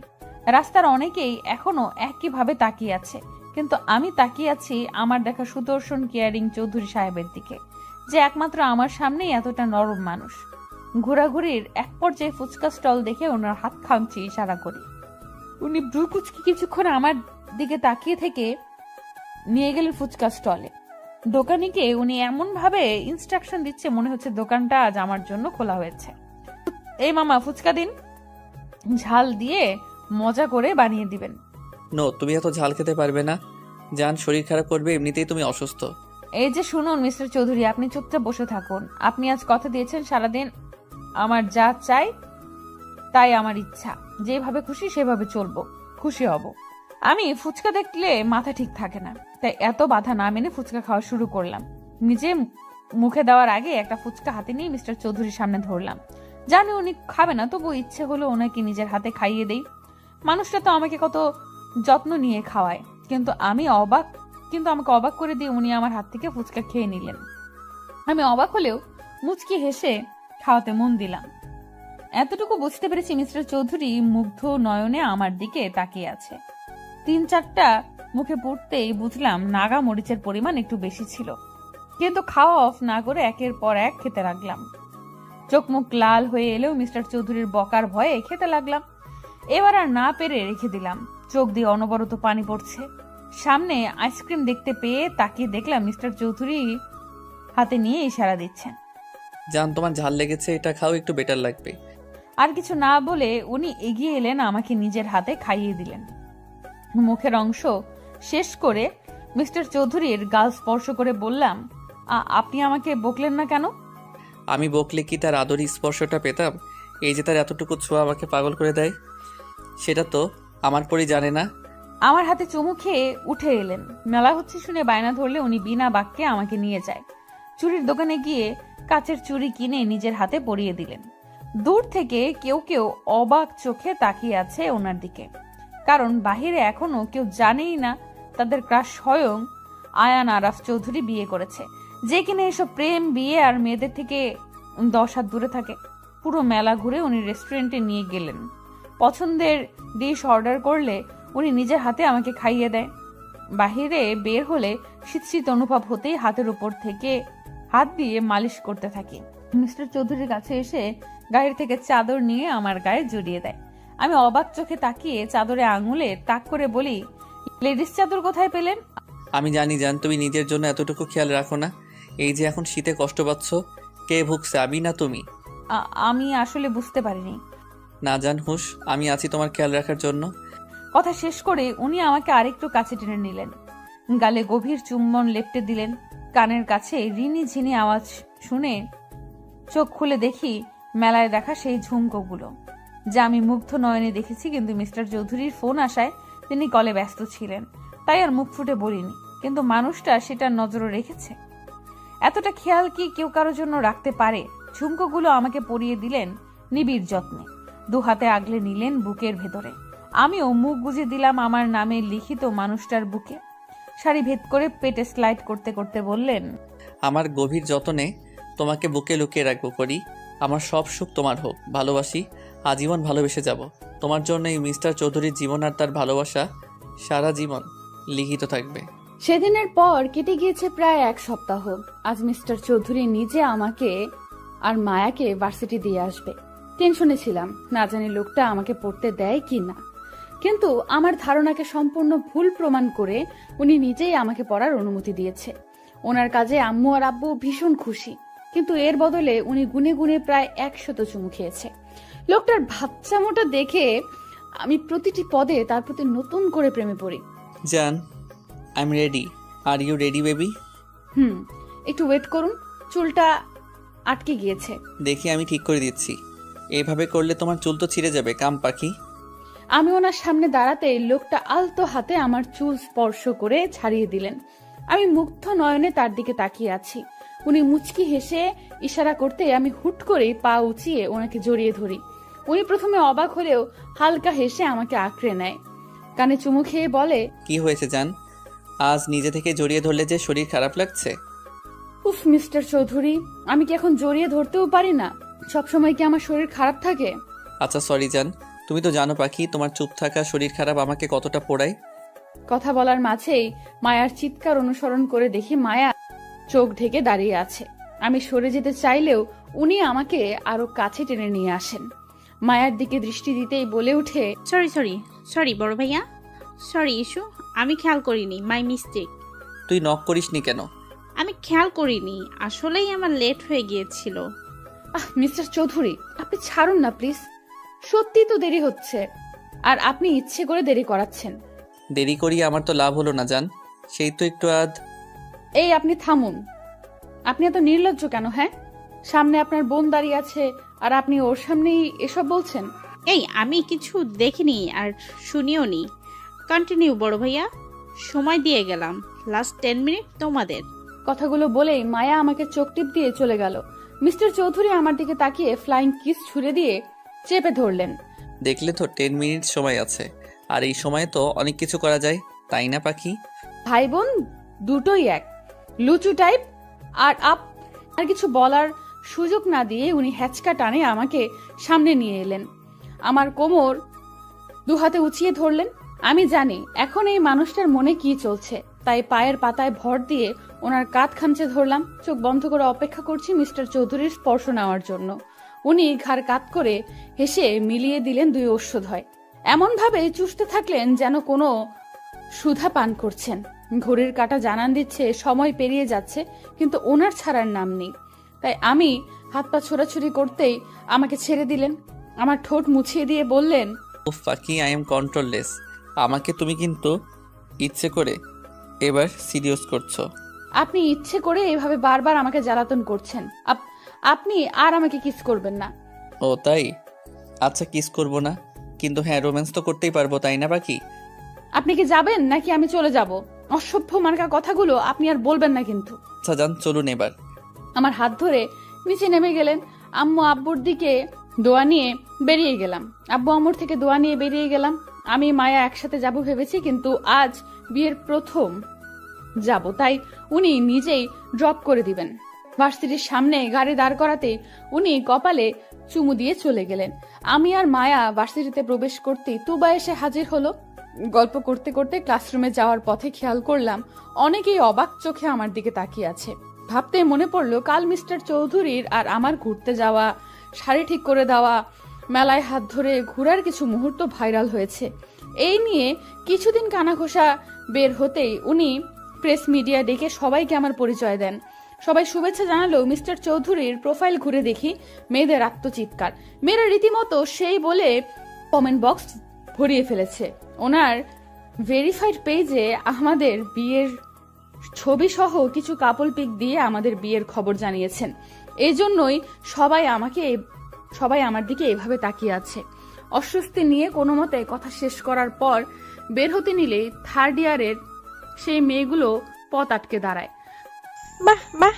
রাস্তার অনেকেই এখনো একইভাবে তাকিয়ে আছে, কিন্তু আমি তাকিয়ে আছি আমার দেখা সুদর্শন কেয়ারিং চৌধুরী সাহেবের দিকে, যে একমাত্র আমার সামনেই এতটা নরম মানুষ। ঘোরাঘুরির এক পর্যায়ে ফুচকা স্টল দেখে ওনার হাত খামচি ইশারা করি। উনি ব্রু কুচকি কিছুক্ষণ আমার দিকে তাকিয়ে থেকে নিয়ে গেলেন ফুচকা স্টলে। দোকানিকে উনি এমন ভাবে ইনস্ট্রাকশন দিচ্ছে মনে হচ্ছে দোকানটা আজ আমার জন্য খোলা হয়েছে। এই মামা, ফুচকা দিন, ঝাল দিয়ে মজা করে বানিয়ে দিবেন।
নো, তুমি এত ঝাল খেতে পারবে না জান, শরীর খারাপ করবে, এমনিতেই তুমি অসুস্থ।
এই যে শুনুন মিস্টার চৌধুরী, আপনি চুপচাপ বসে থাকুন। আপনি আজ কথা দিয়েছেন সারাদিন আমার যা চাই তাই আমার ইচ্ছা, যেভাবে খুশি সেভাবে চলবো, খুশি হব। আমি ফুচকা দেখলে মাথা ঠিক থাকে না, তাই এত বাধা না মেনে ফুচকা খাওয়া শুরু করলাম। নিজে মুখে দেওয়ার আগে একটা ফুচকা হাতে নিয়ে মিস্টার চৌধুরীর সামনে ধরলাম। জানি উনি খাবে না, তবু ইচ্ছে হলো ওনাকে নিজের হাতে খাইয়ে দেই। মানুষটা তো আমাকে কত যত্ন নিয়ে খাওয়ায়, কিন্তু আমাকে অবাক করে দিয়ে উনি আমার হাত থেকে ফুচকা খেয়ে নিলেন। আমি অবাক হলেও মুচকি হেসে খাওয়াতে মন দিলাম। এতটুকু বুঝতে পেরেছি মিস্টার চৌধুরী মুগ্ধ নয়নে আমার দিকে তাকিয়ে আছে। 3-4টা মুখে পড়তেই বুঝলাম নাগা মরিচের পরিমাণ একটু বেশি ছিল, কিন্তু খাওয়া অফ না করে একের পর এক খেতে লাগলাম। চোখ মুখ লাল হয়ে এলেও মিস্টার চৌধুরীর বকার ভয়ে খেতে লাগলাম। এবার আর না পেরে রেখে দিলাম। চোখ দিয়ে অনবরত পানি পড়ছে। সামনে আইসক্রিম দেখতে পেয়ে তাকিয়ে দেখলাম মিস্টার চৌধুরী হাতে নিয়ে ইশারা দিচ্ছেন।
জান, তোমার ঝাল লেগেছে, এটা খাও, একটু বেটার লাগবে।
আর কিছু না বলে উনি এগিয়ে এলেন, আমাকে নিজের হাতে খাইয়ে দিলেন। মুখের অংশ শেষ করে মিস্টার চৌধুরীর গাল স্পর্শ করে বললাম, আপনি আমাকে বকলেন না কেন?
আমি বকলে কি তার আদরি স্পর্শটা পেতাম? এই যে তার এতটুকু ছোঁয়া আমাকে পাগল করে দেয়, সেটা তো আমার পরই জানে না।
আমার হাতে চুমু খেয়ে উঠে এলেন। মেলা হচ্ছে শুনে বায়না ধরলে উনি বিনা বাক্যে আমাকে নিয়ে যায়। চুড়ির দোকানে গিয়ে কাচের চুড়ি কিনে নিজের হাতে পরিয়ে দিলেন। দূর থেকে কেউ কেউ অবাক চোখে তাকিয়ে আছে ওনার দিকে, কারণ বাহিরে এখনো কেউ জানেই না তাদের ক্রাশ স্বয়ং আয়ান আরাফ চৌধুরী বিয়ে করেছে, যে কিনা এসব প্রেম বিয়ে আর মেয়েদের থেকে 10 হাত দূরে থাকে। পুরো মেলা ঘুরে উনি রেস্টুরেন্টে নিয়ে গেলেন। পছন্দের ডিশ অর্ডার করলে উনি নিজের হাতে আমাকে খাইয়ে দেয়। বাহিরে বের হলে শীত শীত অনুভব হতেই হাতের উপর থেকে হাত দিয়ে মালিশ করতে থাকি। মিস্টার চৌধুরীর কাছে এসে গায়ের থেকে চাদর নিয়ে আমার গায়ে জড়িয়ে দেয়। আমি অবাক চোখে তাকিয়ে চাদরে আঙুলে তাক করে বলি, লেডিস চাদর কোথায় পেলেন?
আমি জানি জান, তুমি নিজের জন্য এতটুকু খেয়াল রাখো না। এই যে এখন শীতে কষ্ট পাচ্ছ, কে ভুগছে, আমি না তুমি?
আমি আসলে বুঝতে পারিনি।
না জান হুশ, আমি আছি তোমার খেয়াল রাখার জন্য।
কথা শেষ করে উনি আমাকে আরেকটু কাছে টেনে নিলেন, গালে গভীর চুম্বন লেপটে দিলেন। কানের কাছে রিনি ঝিনি আওয়াজ শুনে চোখ খুলে দেখি মেলায় দেখা সেই ঝুমকোগুলো, যা আমি মুগ্ধ নয়নে দেখেছি, কিন্তু মিস্টার চৌধুরীর ফোন আসায় তিনি কলে ব্যস্ত ছিলেন, তাই আর মুখ ফুটে বলিনি। কিন্তু মানুষটা সেটা নজরে রেখেছে। এতটা খেয়াল কি কেউ কারোর জন্য রাখতে পারে? ঝুমকোগুলো আমাকে পরিয়ে দিলেন নিবিড় যত্নে, 2 হাতে আগলে নিলেন বুকের ভেতরে। আমিও মুখ গুজে দিলাম আমার নামে লিখিত মানুষটার বুকে। শাড়ি ভেদ করে পেটে স্লাইড করতে করতে বললেন,
আমার গভীর যতনে তোমাকে বুকে লুকিয়ে রাখবো করি। আমার সব সুখ তোমার হোক, ভালোবাসি, আজীবন ভালোবেসে যাব। তোমার জন্য এই মিস্টার চৌধুরীর জীবন আর তার ভালোবাসা সারা জীবন লিখিত থাকবে।
সেদিনের পর কেটে গিয়েছে প্রায় 1 সপ্তাহ। আজ মিস্টার চৌধুরী নিজে আমাকে আর মায়াকে ভার্সিটি দিয়ে আসবে। টেনশনে ছিলাম, না জানি লোকটা আমাকে পড়তে দেয় কি না, কিন্তু আমার ধারণাকে সম্পূর্ণ ভুল প্রমাণ করে উনি নিজেই আমাকে পড়ার অনুমতি দিয়েছে। ওনার কাজে আম্মু আর আব্বু ভীষণ খুশি, কিন্তু এর বদলে উনি গুনে গুনে প্রায় 100 চুমু খেয়েছে। লোকটার বাচ্চামোটা দেখে আমি প্রতিটি পদে তার প্রতি নতুন করে প্রেমে পড়ি।
জান, I am ready. Are you ready baby?
একটু ওয়েট করুন, চুলটা আটকে গিয়েছে।
দেখি আমি ঠিক করে দিচ্ছি। এইভাবে করলে তোমার চুল তো ছিঁড়ে যাবে, কাম পাখি।
আমি ওনার সামনে দাঁড়াতে লোকটা আলতো হাতে আমার চুল স্পর্শ করে ছাড়িয়ে দিলেন। আমি মুগ্ধ নয়নে তার দিকে তাকিয়ে আছি। উনি মুচকি হেসে ইশারা করতে আমি হুট করে পা উঁচিয়ে ওনাকে জড়িয়ে ধরি। উনি প্রথমে অবাক হলেও হালকা হেসে আমাকে আঁকড়ে নেয়, কানে চুমু খেয়ে বলে,
কি হয়েছে জান? আজ নিজে থেকে জড়িয়ে ধরলে যে শরীর খারাপ লাগছে?
উফ মিস্টার চৌধুরী, আমি কি এখন জড়িয়ে ধরতেও পারি না? সবসময় কি আমার শরীর খারাপ থাকে?
আচ্ছা সরি জান, তুমি তো জানো পাখি তোমার চুপ থাকা শরীর খারাপ আমাকে কতটা পোড়ায়।
কথা বলার মাঝেই মায়ার চিৎকার অনুসরণ করে দেখি মায়া চোখ ঢেকে দাঁড়িয়ে আছে। আমি সরে যেতে চাইলেও উনি আমাকে আরো কাছে টেনে নিয়ে আসেন। মায়ার দিকে দৃষ্টি দিতেই বলে উঠে,
সরি সরি সরি বড় ভাইয়া, সরি ইস্যু, আমি খেয়াল করিনি, মাই মিস্টেক।
তুই নক করিসনি কেন?
আমি খেয়াল করিনি, আসলেই আমার লেট হয়ে গিয়েছিল।
মিস্টার চৌধুরী, আপনি ছাড়ুন না প্লিজ, সত্যি তো দেরি হচ্ছে, আর আপনি ইচ্ছে করে দেরি করাচ্ছেন।
দেরি করিয়ে আমার তো লাভ হলো না জান, সেই তো একটু
এই আপনি থামুন, আপনি এত নির্লজ্জ কেন? হ্যাঁ, সামনে আপনার বোন দাঁড়িয়ে আছে আর আপনি ওর সামনেই এসব বলছেন।
এই আমি কিছু দেখিনি আর শুনিও নি। কন্টিনিউ বড় ভাইয়া, সময় দিয়ে গেলাম, লাস্ট 10 মিনিট তোমাদের।
কথাগুলো বলেই মায়া আমাকে চোখ টিপ দিয়ে চলে গেল। মিস্টার চৌধুরী আমার দিকে তাকিয়ে ফ্লাইং কিস ছুড়ে দিয়ে চেপে ধরলেন।
দেখলে তো 10 মিনিট সময় আছে, আর এই সময়ে তো অনেক কিছু করা যায়, তাই না পাখি?
ভাই বোন দুটোই এক, লুচু টাইপ। আর কিছু বলার সুযোগ না দিয়ে উনি হ্যাচকা টানে আমাকে সামনে নিয়ে এলেন, আমার কোমর দুহাতে উঁচিয়ে ধরলেন। আমি জানি এখন এই মানুষটার মনে কি চলছে, তাই পায়ের পাতায় ভর দিয়ে ওনার কাঁধ খামচে ধরলাম। চোখ বন্ধ করে অপেক্ষা করছি মিস্টার চৌধুরীর স্পর্শ নেওয়ার জন্য। উনি ঘাড় কাত করে হেসে মিলিয়ে দিলেন দুই ওষ্ঠদ্বয়, এমন ভাবে চুষতে থাকলেন যেন কোনো সুধা পান করছেন। ঘড়ির কাঁটা জানান দিচ্ছে সময় পেরিয়ে যাচ্ছে, কিন্তু ওনার ছাড়ার নাম নেই। তাই আমি হাত পা ছোড়াছুড়ি করতেই আমাকে ছেড়ে দিলেন, আমার ঠোঁট মুছিয়ে দিয়ে বললেন,
উফ পাখি, আই এম কন্ট্রোললেস। আমাকে তুমি কিন্তু ইচ্ছে করে এবার সিরিয়াস করছো।
আপনি ইচ্ছে করে এভাবে বারবার আমাকে জ্বালাতন করছেন। আপনি আর আমাকে কিস করবেন না।
ও তাই? আচ্ছা কিস করব না, কিন্তু হ্যাঁ রোম্যান্স তো করতেই পারবো, তাই না পাখি?
আপনি কি যাবেন নাকি আমি চলে যাব? অসভ্য মার্কা কথাগুলো আপনি আর বলবেন না কিন্তু।
আচ্ছা যান, চলুন এবার।
আমার হাত ধরে নিচে নেমে গেলেন। আম্মু আব্বুর দিকে দোয়া নিয়ে বেরিয়ে গেলাম, আব্বু আম্মুর থেকে দোয়া নিয়ে বেরিয়ে গেলাম। আমি মায়া একসাথে যাব ভেবেছি, কিন্তু আজ বিয়ের প্রথম যাব, তাই উনি নিজেই ড্রপ করে দিবেন। ভার্সিটির সামনে গাড়ি দাঁড় করাতে উনি কপালে চুমু দিয়ে চলে গেলেন। আমি আর মায়া ভার্সিটিতে প্রবেশ করতেই তুবা এসে হাজির হলো। গল্প করতে করতে ক্লাসরুমে যাওয়ার পথে খেয়াল করলাম অনেকেই অবাক চোখে আমার দিকে তাকিয়ে আছে। ভাবতে মনে পড়লো কাল মিস্টার চৌধুরীর আর আমার ঘুরতে যাওয়া, শাড়ি ঠিক করে দেওয়া, মেলায় হাত ধরে ঘোরার কিছু মুহূর্ত ভাইরাল হয়েছে। এই নিয়ে কিছুদিন কানাঘোষা বের হতেই উনি প্রেস মিডিয়া ডেকে সবাইকে আমার পরিচয় দেন। সবাই শুভেচ্ছা জানালেও মিস্টার চৌধুরীর প্রোফাইল ঘুরে দেখি মেয়েদের আত্মচিৎকার। মেয়েরা রীতিমতো সেই বলে কমেন্ট বক্স ভরিয়ে ফেলেছে। ওনার ভেরিফাইড পেজে আমাদের বিয়ের ছবি সহ কিছু কাপল পিক দিয়ে আমাদের বিয়ের খবর জানিয়েছেন। এই জন্যই সবাই আমার দিকে এভাবে তাকিয়ে আছে। অস্বস্তি নিয়ে কোনো মতে কথা শেষ করার পর বের হতে নিলে থার্ড ইয়ারের সেই মেয়েগুলো পথ আটকে দাঁড়ায়।
বাহ বাহ,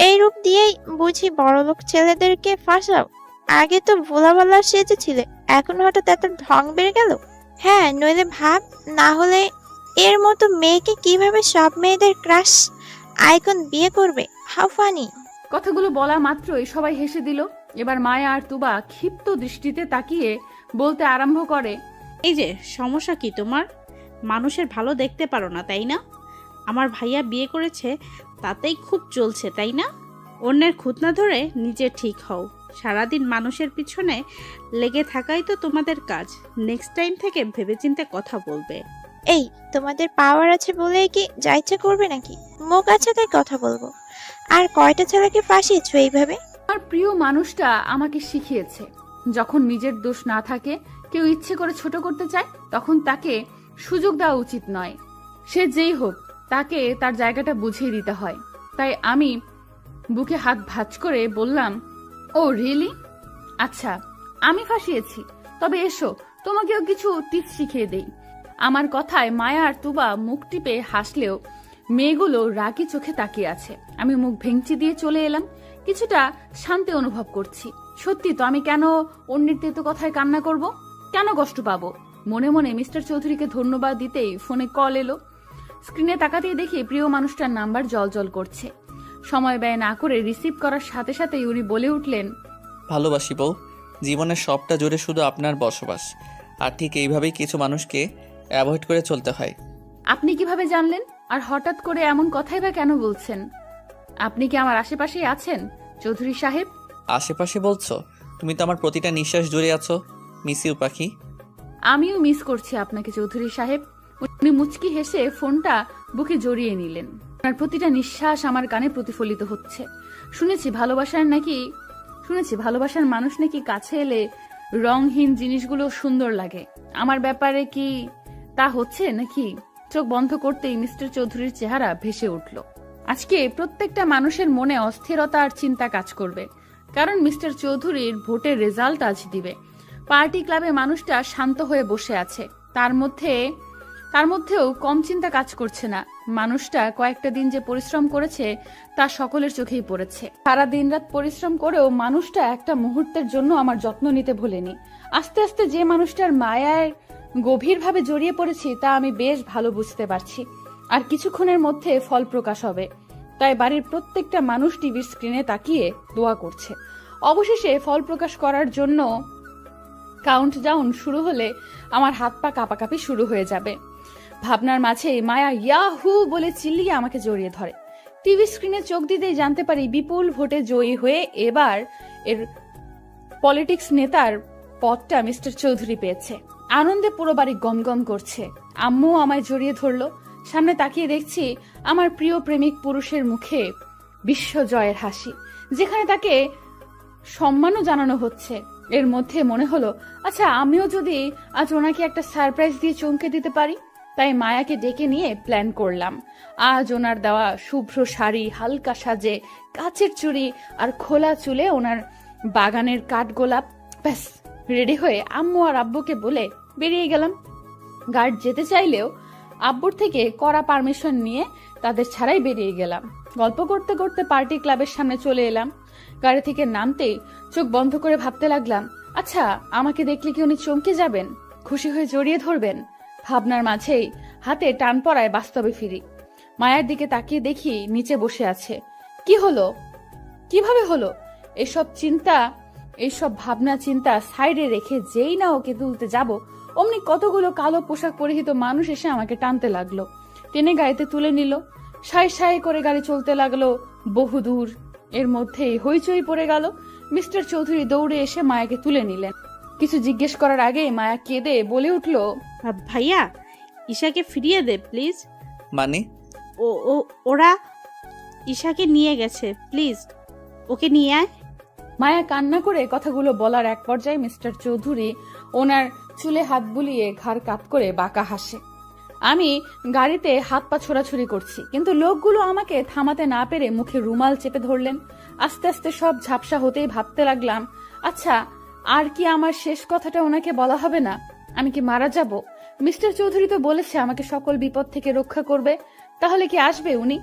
এই রূপ দিয়েই বুঝি বড়লোক ছেলেদেরকে ফাঁসাও? আগে তো ভোলাভালা সেজেছিলে, এখন হঠাৎ এত ঢং বেড়ে গেল। হ্যাঁ, নইলে ভাব না হলে এর মতো মেয়েকে কিভাবে সব মেয়েদের ক্রাশ আইকন বিয়ে করবে। How funny.
কথাগুলো বলা মাত্রই সবাই হেসে দিল। এবার মায়া আর তুবা ক্ষিপ্ত দৃষ্টিতে তাকিয়ে বলতে আরম্ভ করে,
এই যে সমস্যা কি তোমার? মানুষের ভালো দেখতে পারো না তাই না? আমার ভাইয়া বিয়ে করেছে তাতেই খুব চলছে তাই না? অন্যের খুঁত না ধরে নিজে ঠিক হও। সারাদিন মানুষের পিছনে লেগে থাকাই তো তোমাদের কাজ। নেক্সট টাইম থেকে ভেবেচিন্তে কথা বলবে।
এই তোমাদের পাওয়ার আছে বলে কি যা ইচ্ছা করবে নাকি? মুখ আছে তাই কথা বলবো। আর কয়টা ছেলেকে ফাঁসিয়েছো এইভাবে?
আমার প্রিয় মানুষটা আমাকে শিখিয়েছে, যখন নিজের দোষ না থাকে, কেউ ইচ্ছে করে ছোট করতে চায়, তখন তাকে সুযোগ দেওয়া উচিত নয়। সে যেই হোক, তাকে তার জায়গাটা বুঝিয়ে দিতে হয়। তাই আমি বুকে হাত ভাঁজ করে বললাম, ও রিয়েলি? আচ্ছা, আমি ফাঁসিয়েছি, তবে এসো তোমাকেও কিছু টিপস শিখিয়ে দেই। আমার কথায় মায়া আর তুবা মুখ টিপে হাসলেও মেয়েগুলো রাগী চোখে তাকিয়ে আছে। আমি মুখ ভেঙচি দিয়ে চলে এলাম। কিছুটা শান্তি অনুভব করছি। সত্যি তো, আমি কেন অন্যের তেতো কথায় কান্না করব? কেন কষ্ট পাবো? মনে মনে মিস্টার চৌধুরীকে ধন্যবাদ দিতেই ফোনে কল এলো। স্ক্রিনে তাকাতেই দেখি প্রিয় মানুষটার নাম্বার জল করছে। সময় ব্যয় না করে রিসিভ করার সাথে সাথেই উনি বলে উঠলেন,
ভালোবাসি বউ, জীবনের সবটা জুড়ে শুধু আপনার বসবাস। আর ঠিক এইভাবেই কিছু মানুষকে অ্যাভয়েড করে চলতে হয়।
আপনি কিভাবে জানলেন? আর হঠাৎ করে এমন কথাই বা কেন বলছেন? আপনি কি আমার আশেপাশেই আছেন চৌধুরী সাহেব?
আশেপাশে বলছো? তুমি তো আমার প্রতিটা নিঃশ্বাস জুড়ে আছো। মিস ইউ পাখি।
আমিও মিস করছি আপনাকে চৌধুরী সাহেব। উনি মুচকি হেসে ফোনটা বুকে জড়িয়ে নিলেন। আপনার প্রতিটা নিঃশ্বাস আমার কানে প্রতিফলিত হচ্ছে। শুনেছি ভালোবাসার মানুষ নাকি কাছে এলে রংহীন জিনিসগুলো সুন্দর লাগে। আমার ব্যাপারে কি তা হচ্ছে নাকি? চোখ বন্ধ করতেই মিস্টার চৌধুরীর চেহারা ভেসে উঠল। আজকে প্রত্যেকটা মানুষের মনে অস্থিরতা আর চিন্তা কাজ করবে, কারণ মিস্টার চৌধুরীর ভোটের রেজাল্ট আজ দিবে। পার্টি ক্লাবে মানুষটা শান্ত হয়ে বসে আছে। তার মধ্যেও কম চিন্তা কাজ করছে না। মানুষটা কয়েকটা দিন যে পরিশ্রম করেছে তা সকলের চোখেই পড়েছে। সারা দিন রাত পরিশ্রম করেও মানুষটা একটা মুহূর্তের জন্য আমার যত্ন নিতে ভুলেনি। আস্তে আস্তে যে মানুষটার মায়ায় গভীরভাবে জড়িয়ে পড়েছি তা আমি বেশ ভালো বুঝতে পারছি। আর কিছুক্ষণের মধ্যে ফল প্রকাশ হবে। তাই বাড়ির প্রত্যেকটা মানুষ টিভির স্ক্রিনে তাকিয়ে দোয়া করছে। অবশেষে ফল প্রকাশ করার জন্য কাউন্টডাউন শুরু হলে আমার হাত পা কাঁপাকাঁপি শুরু হয়ে যাবে। ভাবনার মাঝেই মায়া ইয়াহু বলে চিল্লিয়ে আমাকে জড়িয়ে ধরে। টিভি স্ক্রিনে চোখ দিতেই জানতে পারি বিপুল ভোটে জয়ী হয়ে এবার এর পলিটিক্স নেতার পদটা মিস্টার চৌধুরী পেয়েছে। আনন্দে পুরো বাড়ি গমগম করছে। আম্মু আমায় জড়িয়ে ধরলো। সামনে তাকিয়ে দেখছি আমার প্রিয় প্রেমিক পুরুষের মুখে বিশ্বজয়ের হাসি, যেখানে তাকে সম্মানও জানানো হচ্ছে। এর মধ্যে মনে হলো, আচ্ছা আমিও যদি আজ ওনাকে একটা সারপ্রাইজ দিয়ে চমকে দিতে পারি। তাই মায়াকে ডেকে নিয়ে প্ল্যান করলাম। আজ ওনার দেওয়া শুভ্র শাড়ি, হালকা সাজে, কাচের চুড়ি আর খোলা চুলে ওনার বাগানের কাঠগোলাপ, ব্যাস রেডি হয়ে আম্মু আর আব্বুকে বলে বেরিয়ে গেলাম। গার্ড যেতে চাইলেও আব্বুর থেকে কড়া পারমিশন নিয়ে তাদের ছাড়াই বেরিয়ে গেলাম। গল্প করতে করতে পার্টি ক্লাবের সামনে চলে এলাম। গাড়ি থেকে নামতেই চোখ বন্ধ করে ভাবতে লাগলাম, আচ্ছা আমাকে দেখলে কি উনি চমকে যাবেন, খুশি হয়ে জড়িয়ে ধরবেন? ভাবনার মাঝেই হাতে টান পড়ায় বাস্তবে ফিরি। মায়ের দিকে তাকিয়ে দেখি নিচে বসে আছে। কি হলো? কিভাবে হলো? এইসব ভাবনা চিন্তা সাইডে রেখে যেই না ওকে তুলতে যাব, অমনি কতগুলো কালো পোশাক পরিহিত মানুষ এসে আমাকে টানতে লাগলো। টেনে গাড়িতে তুলে নিল। সাই সাই করে গাড়ি চলতে লাগলো বহুদূর। এর মধ্যেই হইচই পড়ে গেল। মিস্টার চৌধুরী দৌড়ে এসে মায়াকে তুলে নিলেন। কিছু জিজ্ঞেস করার আগে মায়া কেঁদে বলে উঠলো,
ভাইয়া, ঈশাকে ফিরিয়ে দে প্লিজ।
মানে?
ওরা ঈশাকে নিয়ে গেছে, প্লিজ ওকে নিয়ে আয়।
মায়া কান্না করে কথাগুলো বলার এক পর্যায়ে মিস্টার চৌধুরী ওনার চুলে হাত বুলিয়ে ঘাড় কাত করে বাঁকা হাসে। আমি গাড়িতে হাত পা ছোড়াছুড়ি করছি, কিন্তু লোকগুলো আমাকে থামাতে না পেরে মুখে রুমাল চেপে ধরলেন। আস্তে আস্তে সব ঝাপসা হতেই ভাবতে লাগলাম, আচ্ছা আর কি আমার শেষ কথাটা ওনাকে বলা হবে না? আমি কি মারা যাব? মিস্টার চৌধুরী তো বলেছে আমাকে সকল বিপদ থেকে রক্ষা করবে। তাহলে কি আসবে উনি?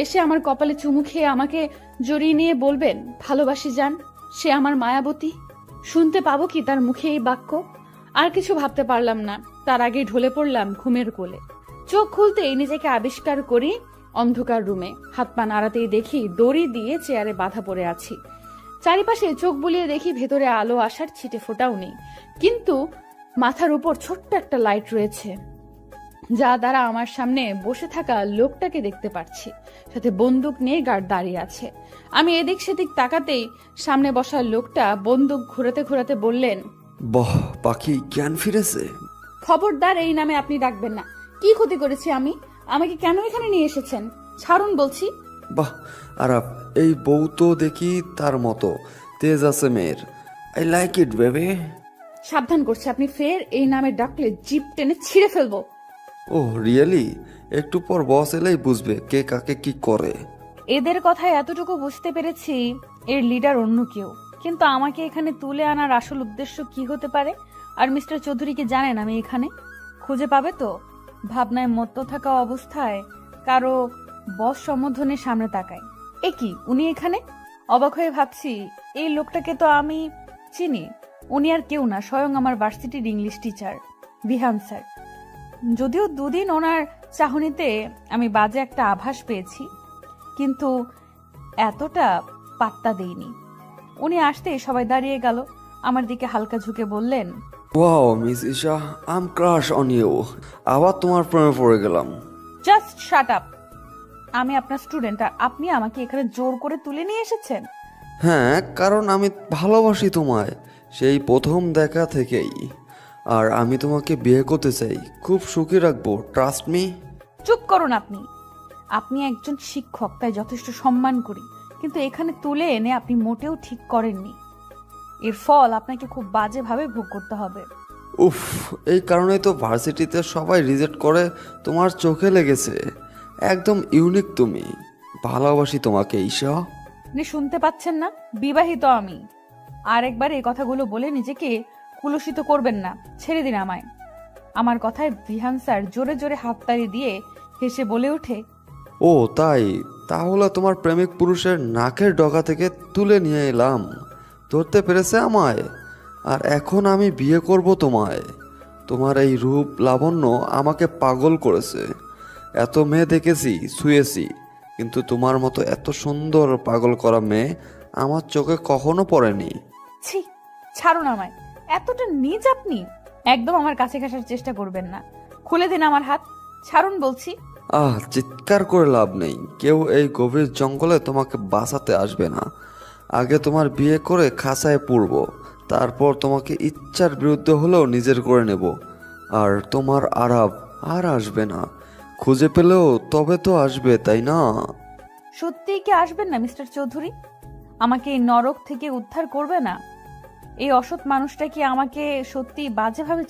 এসে আমার কপালে চুমু খেয়ে আমাকে জড়িয়ে নিয়ে বলবেন ভালোবাসি জান, সে আমার মায়াবতী? শুনতে পাবো কি তার মুখে এই বাক্য? আর কিছু ভাবতে পারলাম না। তার আগে ঢলে পড়লাম ঘুমের কোলে। চোখ খুলতেই নিজেকে আবিষ্কার করি অন্ধকার রুমে। হাত পা নাড়াতেই দেখি দড়ি দিয়ে চেয়ারে বাঁধা পড়ে আছি। চারিপাশে চোখ বুলিয়ে দেখি ভেতরে আলো আসার ছিটে ফোটাও নেই, কিন্তু মাথার উপর ছোট্ট একটা লাইট রয়েছে, যা দ্বারা আমার সামনে বসে থাকা লোকটাকে দেখতে পাচ্ছি। সাথে বন্দুক নিয়ে গার্ড দাঁড়িয়ে আছে। আমি এদিক সেদিক তাকাতেই সামনে বসা লোকটা বন্দুক ঘুরাতে ঘুরাতে বললেন,
বাহ, পাখি জ্ঞান ফিরেছে।
খবরদার এই নামে আপনি ডাকবেন না। কি ক্ষতি করেছি আমি? আমাকে কেন এখানে নিয়ে এসেছেন? ছাড়ুন বলছি।
বাহ আরাফ, এই বউ তো দেখি তার মতো তেজ আছে মেয়ের। I like it baby.
সাবধান করছে, আপনি ফের এই নামে ডাকলে জিপ টেনে ছিঁড়ে ফেলবো।
ও রিয়েলি? একটু পর বস এলেই বুঝবে কে কাকে কি করে।
এদের কথায় এতটুকু বুঝতে পেরেছি এর লিডার অন্য কেউ, কিন্তু আমাকে এখানে তুলে আনার আসল উদ্দেশ্য কি হতে পারে? আর মিস্টার চৌধুরীকে জানেন আমি এখানে? খুঁজে পাবে তো? ভাবনায় মত্ত থাকা অবস্থায় কারো বস সম্বোধনের সামনে তাকাই। এ কি, উনি এখানে? অবাক হয়ে ভাবছি, এই লোকটাকে তো আমি চিনি। উনি আর কেউ না, স্বয়ং আমার ভার্সিটির ইংলিশ টিচার বিহান স্যার। যদিও দুদিন ওনার চাহনিতে আমি বাজে একটা আভাস পেয়েছি, কিন্তু এতটা পাত্তা দেইনি। উনি আসতে সবাই দাঁড়িয়ে গেল। আমার দিকে হালকা ঝুঁকে বললেন,
wow Miss Isha, I am crush on you. আবার তোমার প্রেমে পড়ে গেলাম।
Just shut up. আমি আপনার স্টুডেন্ট, আর আপনি আমাকে এখানে জোর করে তুলে নিয়ে এসেছেন।
হ্যাঁ, কারণ আমি ভালোবাসি তোমায় সেই প্রথম দেখা থেকেই। আর আমি তোমাকে বিয়ে করতে চাই, খুব সুখী রাখবো, ট্রাস্ট মি।
চুপ করুন আপনি। আপনি একজন শিক্ষক, তাই যথেষ্ট সম্মান করি, কিন্তু এখানে তুলে এনে আপনি মোটেও ঠিক করেননি। এর ফল আপনাকে খুব বাজেভাবে ভোগ করতে হবে।
উফ, এই কারণেই তো ভার্সিটিতে সবাই রিজেক্ট করে। তোমার চোখে লেগেছে, একদম ইউনিক তুমি। ভালোবাসি তোমাকে ঈশা।
আপনি শুনতে পাচ্ছেন না? বিবাহিত আমি। আর একবার এই কথাগুলো বলে নিজেকে কুলুষিত করবেন না, ছেড়ে দিন আমায়। আমার কথায় বিহান স্যার জোরে জোরে হাততালি দিয়ে হেসে বলে ওঠে,
ও তাই, তাহলে তোমার প্রেমিক পুরুষের নাকের ডগা থেকে তুলে নিয়ে এলাম। ধরতে পেরেছে আমায়। আর এখন আমি বিয়ে করব তোমায়। তোমার এই রূপ লাবণ্য আমাকে পাগল করেছে। এত মেয়ে দেখেছি, ছুঁয়েছি, কিন্তু তোমার মতো এত সুন্দর পাগল করা মেয়ে আমার চোখে কখনো পড়েনি।
ছি, ছাড়ুন আমায়। এতটা নীচ আপনি? একদম আমার কাছে ঘেঁষার চেষ্টা করবেন না। খুলে দিন আমার হাত, ছাড়ুন বলছি।
চিৎকার করে লাভ নেই, কেউ এই গভীর জঙ্গলে তোমাকে বাঁচাতে আসবে না। আগে তোমার বিয়ে করে খাঁচায় পুরব, তারপর তোমাকে ইচ্ছার বিরুদ্ধে হলেও নিজের করে নেব। আর তোমার আরাব আর আসবে না। খুঁজে পেলেও তবে তো আসবে, তাই না?
সত্যিই কি আসবেন না মিস্টার চৌধুরী? আমাকে এই নরক থেকে উদ্ধার করবে না? এই অসৎ মানুষটা কি আমাকে সত্যি বাজেভাবে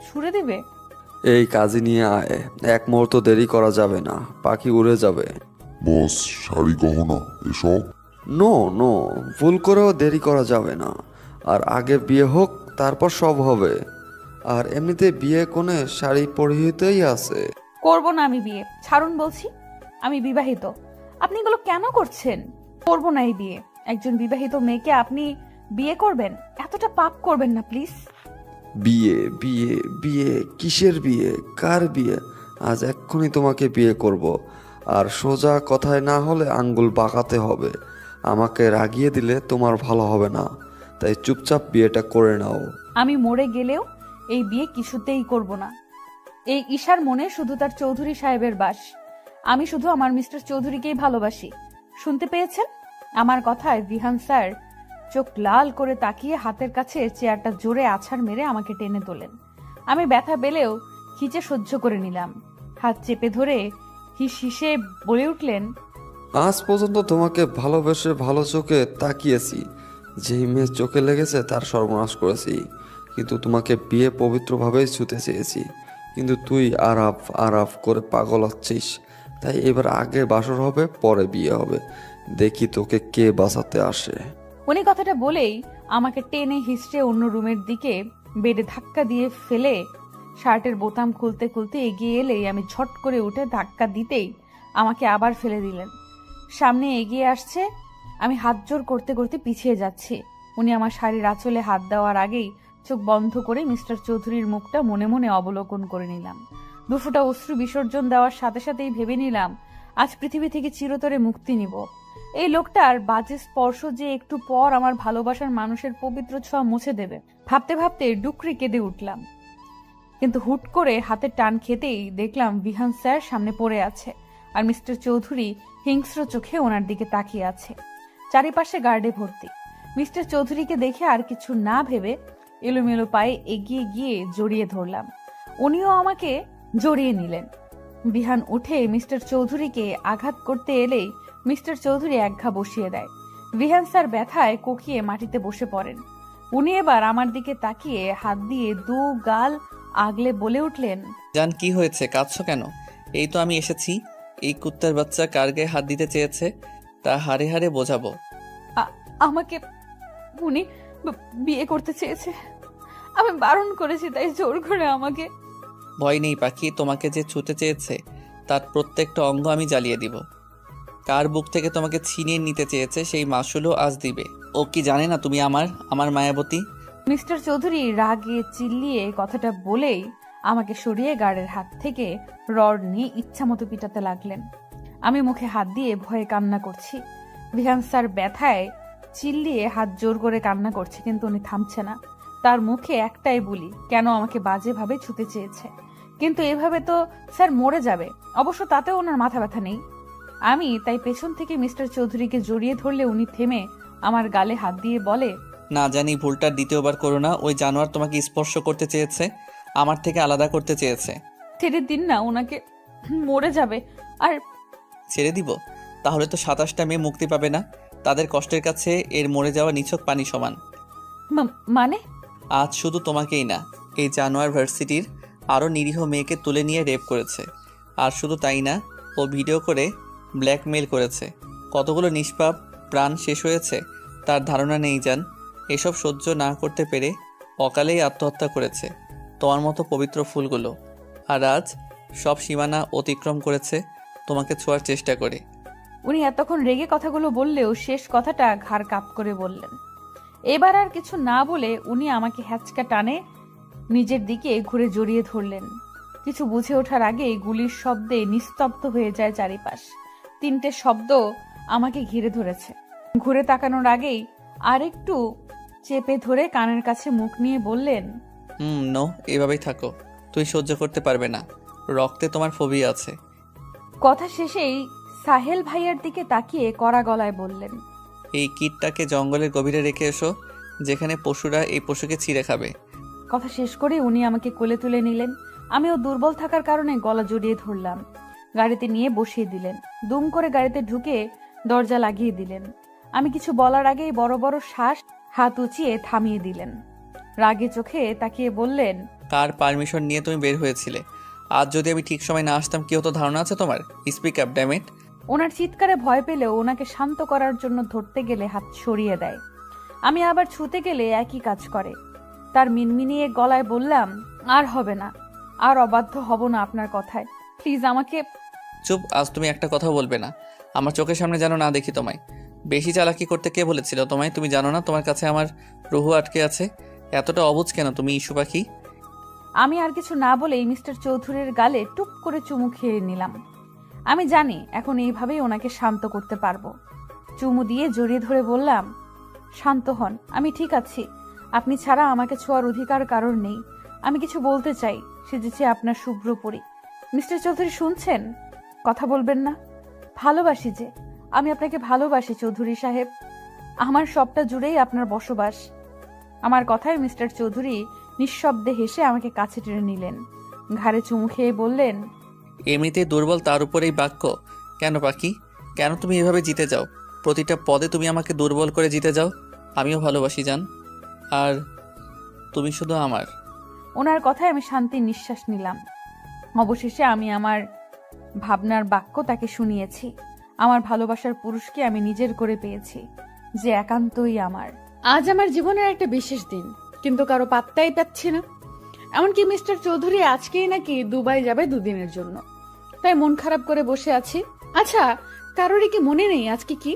ছুড়ে দেবে?
এই কাজে নিয়ে আয়, এক মুহূর্ত দেরি করা যাবে না, পাখি উড়ে যাবে।
বস, শাড়ি গহনা এসব?
নো নো, ভুল করেও দেরি করা যাবে না। আর আগে বিয়ে হোক, তারপর সব হবে। আর এমনিতে বিয়ে কোণে শাড়ি পরিহিতই আছে।
করব না আমি বিয়ে, ছাড়ুন বলছি। আমি বিবাহিত। আপনি এগুলো কেন করছেন? করব না এই বিয়ে। একজন বিবাহিত মেয়েকে আপনি বিয়ে করবেন? এতটা পাপ করবেন না প্লিজ।
বিয়ে বিয়ে বিয়ে? কিসের বিয়ে? কার বিয়ে? আজ এক্ষুনি তোমাকে বিয়ে করব। আর সোজা কথায় না হলে আঙ্গুল বাঁকাতে হবে। আমাকে রাগিয়ে দিলে তোমার ভালো হবে না, তাই চুপচাপ বিয়েটা করে নাও।
আমি মরে গেলেও এই বিয়ে কিছুতেই করব না। এই ঈশার মনে শুধু তার চৌধুরী সাহেবের বাস। আমি শুধু আমার মিস্টার চৌধুরীকেই ভালোবাসি। শুনতে পেয়েছেন? আমার কথায় বিহান স্যার চোখ লাল করে তাকিয়ে হাতের কাছে চেয়ারটা জোরে আছাড় মেরে আমাকে টেনে তোলেন। আমি ব্যথা পেলেও খিচে সহ্য করে নিলাম। হাত চেপে ধরে হিস হিসে বলে উঠলেন,
আজ পর্যন্ত তোমাকে ভালোবেসে ভালো চোখে তাকিয়েছি। যেই মেয়ে চোখে লেগেছে তার সর্বনাশ করেছি। কিন্তু তোমাকে বিয়ে পবিত্রভাবেই ছুতে চেয়েছি, কিন্তু তুই আরাফ আরাফ করে পাগল হচ্ছিস। তাই এবার আগে বাসর হবে, পরে বিয়ে হবে। দেখি তোকে কে বাঁচাতে আসে।
উনি কথাটা বলেই আমাকে টেনে হিসড়ে অন্য রুমের দিকে বেডে ধাক্কা দিয়ে ফেলে শার্টের বোতাম খুলতে খুলতে এগিয়ে এলেই আমি ঝট করে উঠে ধাক্কা দিতেই আমাকে আবার ফেলে দিলেন। সামনে এগিয়ে আসছে, আমি হাত জোর করতে করতে পিছিয়ে যাচ্ছি। উনি আমার শাড়ির আঁচলে হাত দেওয়ার আগেই চোখ বন্ধ করে মিস্টার চৌধুরীর মুখটা মনে মনে অবলোকন করে নিলাম। দুফোঁটা অশ্রু বিসর্জন দেওয়ার সাথে সাথেই ভেবে নিলাম আজ পৃথিবী থেকে চিরতরে মুক্তি নিব। এই লোকটার বাজে স্পর্শ যে একটু পর আমার ভালোবাসার মানুষের পবিত্র ছোঁয়া মুছে দেবে। ভাবতে ভাবতে ডুকরে কেঁদে উঠলাম, কিন্তু হুট করে হাতের টান খেতেই দেখলাম বিহান স্যার সামনে পড়ে আছে, আর মিস্টার চৌধুরী হিংস্র চোখে ওনার দিকে তাকিয়ে আছে। চারিপাশে গার্ডে ভর্তি। মিস্টার চৌধুরীকে দেখে আর কিছু না ভেবে এলোমেলো পায়ে এগিয়ে গিয়ে জড়িয়ে ধরলাম। উনিও আমাকে জড়িয়ে নিলেন। বিহান উঠে মিস্টার চৌধুরীকে আঘাত করতে এলেই মিস্টার চৌধুরী একঘা বসিয়ে দেয়। বিহান স্যার ব্যথায় কোকিয়ে মাটিতে বসে পড়েন। উনি এবার আমার দিকে তাকিয়ে হাত দিয়ে দু গাল আগলে বলে উঠলেন,
জান, কি হয়েছে? কাঁদছো কেন? এই তো আমি এসেছি। এই কুত্তার বাচ্চা কার গায়ে হাত দিতে চেয়েছে তা হারে হারে বোঝাবো।
আমাকে উনি বিয়ে করতে চেয়েছে। আমি বারণ করেছি, তাই জোর করে আমাকে।
ভয় নেই পাখি, তোমাকে যে ছুতে চেয়েছে তার প্রত্যেকটা অঙ্গ আমি জ্বালিয়ে দিব। কার বুক থেকে তোমাকে ছিনিয়ে নিতে চেয়েছে সেই মাসুলও আজ দিবে। ও কি জানে না তুমি আমার মায়াবতী?
মিস্টার চৌধুরী রাগে চিল্লিয়ে কথাটা বলেই আমাকে সরিয়ে গার্ডের হাত থেকে রড নিয়ে ইচ্ছামতো পিটাতে লাগলেন। আমি মুখে হাত দিয়ে ভয়ে কান্না করছি। রিহান স্যার ব্যথায় চিল্লিয়ে হাত জোর করে কান্না করছে, কিন্তু উনি থামছে না। তার মুখে একটাই বুলি, কেন আমাকে বাজেভাবে ছুতে চেয়েছে। কিন্তু এভাবে তো স্যার মরে যাবে। অবশ্য তাতেও ওনার মাথা ব্যথা নেই। আমি তাই পেছন থেকে মিস্টার চৌধুরীকে জড়িয়ে ধরলে উনি থেমে আমার গালে হাত দিয়ে বলে,
না জানি ভুলটা দ্বিতীয়বার করো না। ওই জানোয়ার তোমাকে স্পর্শ করতে চেয়েছে, আমার থেকে আলাদা করতে চেয়েছে।
ছেড়ে দিন না, ওনাকে মরে যাবে। আর
ছেড়ে দিব? তাহলে তো 27টা মেয়ে মুক্তি পাবে না। তাদের কষ্টের কাছে এর মরে যাওয়া নিছক পানি সমান।
মানে?
আজ শুধু তোমাকেই না, এই জানোয়ার ভার্সিটির আরও নিরীহ মেয়েকে তুলে নিয়ে রেপ করেছে। আর শুধু তাই না, ও ভিডিও করে ব্ল্যাকমেইল করেছে। কতগুলো নিষ্পাপ প্রাণ শেষ হয়েছে তার ধারণা নেই জান। এসব সহ্য না করতে পেরে অকালেই আত্মহত্যা করেছে তোমার মতো পবিত্র ফুলগুলো। আর আজ সব সীমানা অতিক্রম করেছে তোমাকে ছোঁয়ার চেষ্টা করে।
উনি এতক্ষণ রেগে কথাগুলো বললেও শেষ কথাটা ঘাড় কাপ করে বললেন। এবার আর কিছু না বলে উনি আমাকে হ্যাচকা টানে নিজের দিকে ঘুরে জড়িয়ে ধরলেন। কিছু বুঝে ওঠার আগেই গুলির শব্দে নিস্তব্ধ হয়ে যায় চারিপাশ। 3টে শব্দ আমাকে ঘিরে ধরেছে। ঘুরে তাকানোর আগেই আরেকটু চেপে ধরে কানের কাছে মুখ নিয়ে বললেন,
নো, এভাবেই থাকো। তুই সহ্য করতে পারবে না, রক্তে তোমার ফোবিয়া আছে।
কথা শেষেই সাহেল ভাইয়ার দিকে তাকিয়ে কড়া গলায় বললেন,
এই কিটটাকে জঙ্গলের গভীরে রেখে এসো, যেখানে পশুরা এই পশুকে ছিঁড়ে খাবে।
কথা শেষ করে উনি আমাকে কোলে তুলে নিলেন। আমিও দুর্বল থাকার কারণে গলা জড়িয়ে ধরলাম। গাড়িতে নিয়ে বসিয়ে দিলেন। দুম করে গাড়িতে ঢুকে দরজা লাগিয়ে দিলেন। আমি কিছু বলার আগেই বড় বড় শ্বাস হাত উঁচিয়ে থামিয়ে দিলেন। রাগে চোখে তাকিয়ে বললেন,
কার পারমিশন নিয়ে তুমি বের হয়েছিলে? আজ যদি আমি ঠিক সময় না আসতাম কি হতো ধারণা আছে তোমার? Speak up damn it.
ওনার চিৎকারে ভয় পেলেও ওনাকে শান্ত করার জন্য ধরতে গেলে হাত সরিয়ে দেয়। আমি আবার ছুতে গেলে একই কাজ করে। তার মিনমিনিয়ে গলায় বললাম, আর হবে না, আর অবাধ্য হব না আপনার কথায়। প্লিজ আমাকে।
চুপ, আজ তুমি একটা কথা বলবে না। আমার চোখের সামনে যেন না দেখি তোমায়। বেশি চালাকি করতে কে বলেছিল তোমায়? তুমি জানো না তোমার কাছে আমার রুহু আটকে আছে? এতটা অবুঝ কেন তুমি, ইস্যু পাখি?
আমি আর কিছু না বলেই মিস্টার চৌধুরীর গালে টুপ করে চুমু খেয়ে নিলাম। আমি জানি এখন এইভাবেই ওনাকে শান্ত করতে পারবো। চুমু দিয়ে জড়িয়ে ধরে বললাম, শান্ত হন, আমি ঠিক আছি। আপনি ছাড়া আমাকে ছোঁয়ার অধিকার কারণ নেই। আমি কিছু বলতে চাই, সেজেছি আপনার শুভ্র পরি। মিস্টার চৌধুরী শুনছেন? কথা বলবেন না? ভালোবাসি যে, আমি আপনাকে ভালোবাসি চৌধুরী সাহেব। আমার সবটা জুড়েই আপনার বসবাস। আমার কথায় মিস্টার চৌধুরী নিঃশব্দে হেসে আমাকে কাছে টেনে নিলেন। ঘাড়ে চুমু খেয়ে বললেন,
এমনিতেই দুর্বল, তার উপরেই বাক্য। কেন পাখি, কেন তুমি এভাবে জিতে যাও? প্রতিটা পদে তুমি আমাকে দুর্বল করে জিতে যাও। আমিও ভালোবাসি জান, আর তুমি শুধু আমার।
ওনার কথায় আমি শান্তির নিঃশ্বাস নিলাম। অবশেষে আমি আমার ভাবনার বাক্য তাকে শুনিয়েছি। আমার ভালোবাসার পুরুষকে আমি নিজের করে পেয়েছি, যে একান্তই আমার। আজ আমার জীবনের একটা বিশেষ দিন, কিন্তু কারো পাত্তাই পাচ্ছি না। এমনকি মিস্টার চৌধুরী আজকেই নাকি দুবাই যাবে 2 দিনের জন্য। তাই মন খারাপ করে বসে আছি। আচ্ছা, কারোরই কি মনে নেই আজকে কি?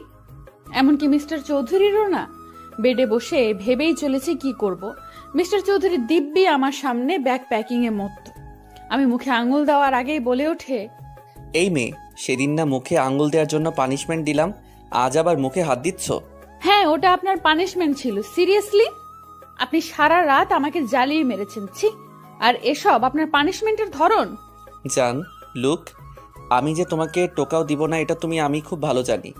এমনকি মিস্টার চৌধুরীরও না। বেডে বসে ভেবেই চলেছি কি করব। মিস্টার চৌধুরী দিব্যি আমার সামনে ব্যাগ প্যাকিং এ মত্ত। আমি মুখে আঙুল দেওয়ার আগেই বলে ওঠে,
এই মেয়ে, সেদিন না মুখে আঙ্গুল দেওয়ার জন্য পানিশমেন্ট দিলাম, আজ আবার মুখে হাত দিচ্ছ?
হ্যাঁ, ওটা আপনার পানিশমেন্ট ছিল। সিরিয়াসলি? আপনি সারা রাত আমাকে জ্বালিয়ে মেরেছেন, ছি। আর এসব আপনার পানিশমেন্টের ধরন?
জান, লুক, আমি যে তোমাকে টোকাও দিব না এটা আমি খুব ভালো জানি।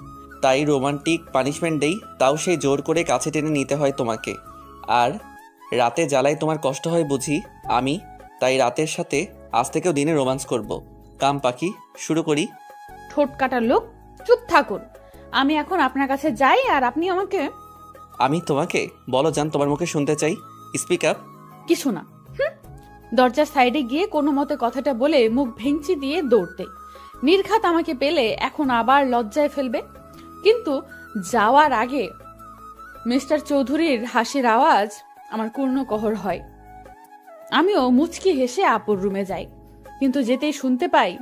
তাই রোমান্টিক পানিশমেন্ট দেই, তাও সেই জোর করে কাছে টেনে নিতে হয় তোমাকে। আর রাতে জ্বালায় তোমার কষ্ট হয় বুঝি। আমি তাই রাতের সাথে আজ থেকেও দিনে রোমান্স করব। কাম পাখি, শুরু করি।
ঠোঁট কাটার লোক, চুপ থাকুন। আমি এখন আপনার কাছে যাই আর আপনি আমাকে।
আমি তোমাকে? বলো জান, তোমার মুখে শুনতে চাই। Speak up.
কিছু না। দরজার সাইডে গিয়ে কোনো মতে কথাটা বলে মুখ ভেঙচি দিয়ে দৌড়তে। নির্ঘাত আমাকে পেলে এখন আবার লজ্জায় ফেলবে। কিন্তু যাওয়ার আগে মিস্টার চৌধুরীর হাসির আওয়াজ আমার কর্ণকহর হয়। আমিও মুচকি হেসে আপুর রুমে যাই, কিন্তু যেতেই শুনতে পাই,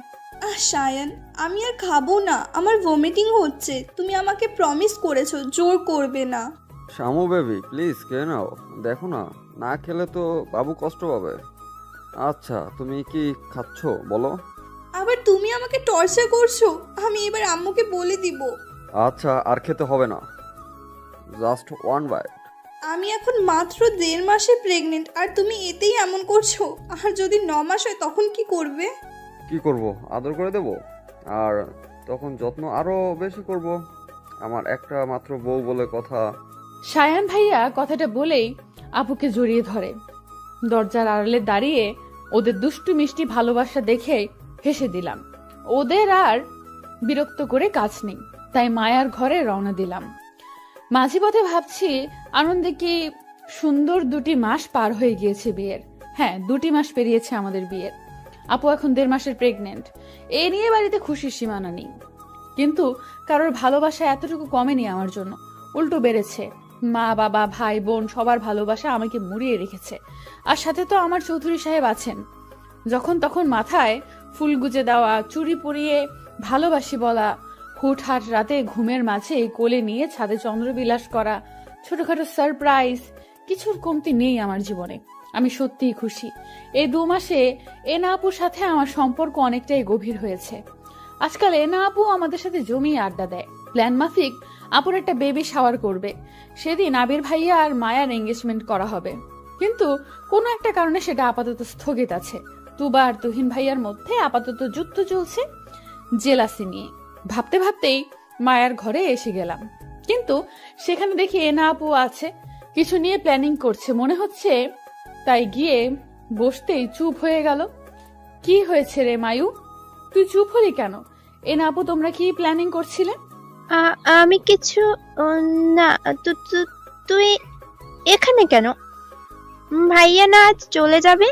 সায়ান, আমি আর খাবো না, আমার ভমিটিং হচ্ছে। তুমি আমাকে প্রমিস করেছো জোর করবে না।
শামু বেবি প্লিজ খেয়ে নাও, দেখো না, না খেলে তো বাবু কষ্ট পাবে। আচ্ছা তুমি কি খাচ্ছ বলো?
আবার তুমি আমাকে টর্চার করছো। আমি এবার আম্মুকে বলে দিব।
আচ্ছা আর খেতে হবে না, জাস্ট ওয়ান বাইট।
আমি এখন মাত্র 1.5 মাসে প্রেগনেন্ট, আর তুমি এতেই এমন করছো। আর যদি 9 মাস হয় তখন কি করবে?
কি করব, আদর করে দেব, আর তখন যত্ন আরো বেশি করব। আমার একটা মাত্র বউ বলে কথা।
সায়ান ভাইয়া কথাটা বলেই আপুকে জড়িয়ে ধরে। দরজার আড়ালে দাঁড়িয়ে ওদের দুষ্টু মিষ্টি ভালোবাসা দেখে হেসে দিলাম। ওদের আর বিরক্ত করে কাজ নেই, তাই মায়ার ঘরে রওনা দিলাম। মাঝে পথে ভাবছি আনন্দে কি সুন্দর 2টি মাস পার হয়ে গিয়েছে বিয়ের। হ্যাঁ, 2টি মাস পেরিয়েছে আমাদের বিয়ের। আপু এখন 1.5 মাসের প্রেগনেন্ট। এ নিয়ে বাড়িতে খুশির সীমানা নেই, কিন্তু কারোর ভালোবাসা এতটুকু কমেনি আমার জন্য, উল্টো বেড়েছে। মা বাবা ভাই বোন সবার ভালোবাসা আমাকে মুড়িয়ে রেখেছে। আর সাথে তো আমার চৌধুরী সাহেব আছেন। যখন তখন মাথায় ফুল গুজে দেওয়া, চুড়ি পরিয়ে ভালোবাসি বলা, হুটহাট রাতে ঘুমের মাঝে কোলে নিয়ে ছাদে চন্দ্রবিলাস করা, ছোটখাটো সারপ্রাইজ, কিছুর কমতি নেই আমার জীবনে। আমি সত্যিই খুশি। এই 2 মাসে এনা আপুর সাথে আমার সম্পর্ক অনেকটাই গভীর হয়েছে। আজকাল এনা আপু আমাদের সাথে জমিয়ে আড্ডা দেয়। প্ল্যান মাফিক আপুর একটা বেবি শাওয়ার করবে। সেদিন আবির ভাইয়া আর মায়ার এঙ্গেজমেন্ট করা হবে, কিন্তু কোনো একটা কারণে সেটা আপাতত স্থগিত আছে। তুবা আর তুহিন ভাইয়ার মধ্যে আপাতত যুদ্ধ চলছে জেলাসি নিয়ে। ভাবতে ভাবতেই মায়ার ঘরে এসে গেলাম, কিন্তু সেখানে দেখি এনা আপু আছে, কিছু নিয়ে প্ল্যানিং করছে মনে হচ্ছে। তাই গিয়ে বসতেই চুপ হয়ে গেল। কি হয়েছে রে মায়ু, তুই চুপ হলি কেন? এনা আপু তোমরা কি প্ল্যানিং করছিলে?
আমি কিছু না। তুই এখানে কেন? ভাইয়া না আজ চলে যাবে?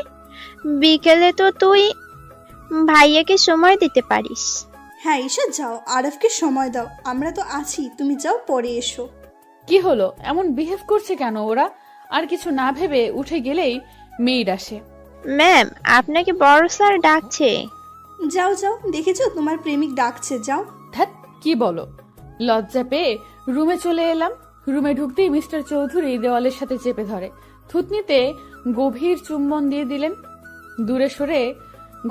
বিকেলে তো তুই ভাইয়াকে সময় দিতে পারিস।
হ্যাঁ ঈশা, যাও, আরফকে সময় দাও। আমরা তো আছি, তুমি যাও, পরে এসো।
কি হলো, এমন বিহেভ করছে কেন ওরা? আর কিছু না ভেবে উঠে গেলেই মেইড আসে।
ম্যাম, আপনাকে বড় স্যার ডাকছে।
যাও যাও, দেখেছো তোমার প্রেমিক ডাকছে, যাও।
ধ্যাৎ, কি বলো? লজ্জা পেয়ে রুমে চলে এলাম। রুমে ঢুকতেই মিস্টার চৌধুরী দেওয়ালের সাথে চেপে ধরে, থুতনিতে গভীর চুম্বন দিয়ে দিলেন। দূরে সরে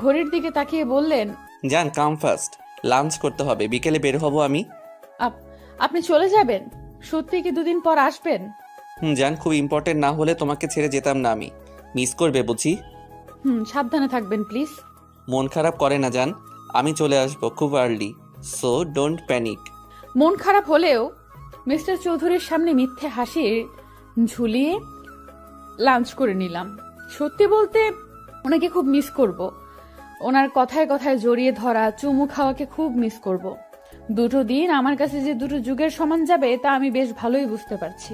ঘড়ির দিকে তাকিয়ে বললেন,
জান কাম ফার্স্ট, লাঞ্চ করতে হবে, বিকেলে বের হব আমি।
আপনি চলে যাবেন? সত্যি কি 2 দিন পর আসবেন?
জান, খুব ইম্পর্টেন্ট না হলে তোমাকে ছেড়ে যেতাম না আমি। মিস করবে বুঝি?
সাবধানে থাকবেন প্লিজ।
মন খারাপ করে না জান, আমি চলে আসবো খুব আর্লি, সো ডোন্ট প্যানিক।
মন খারাপ হলেও মিস্টার চৌধুরীর সামনে মিথ্যে হাসি ঝুলিয়ে লাঞ্চ করে নিলাম। সত্যি বলতে ওনাকে খুব মিস করব। ওনার কথায় কথায় জড়িয়ে ধরা, চুমু খাওয়াকে খুব মিস করব। 2 দিন আমার কাছে যে 2 যুগের সমান যাবে তা আমি বেশ ভালোই বুঝতে পারছি।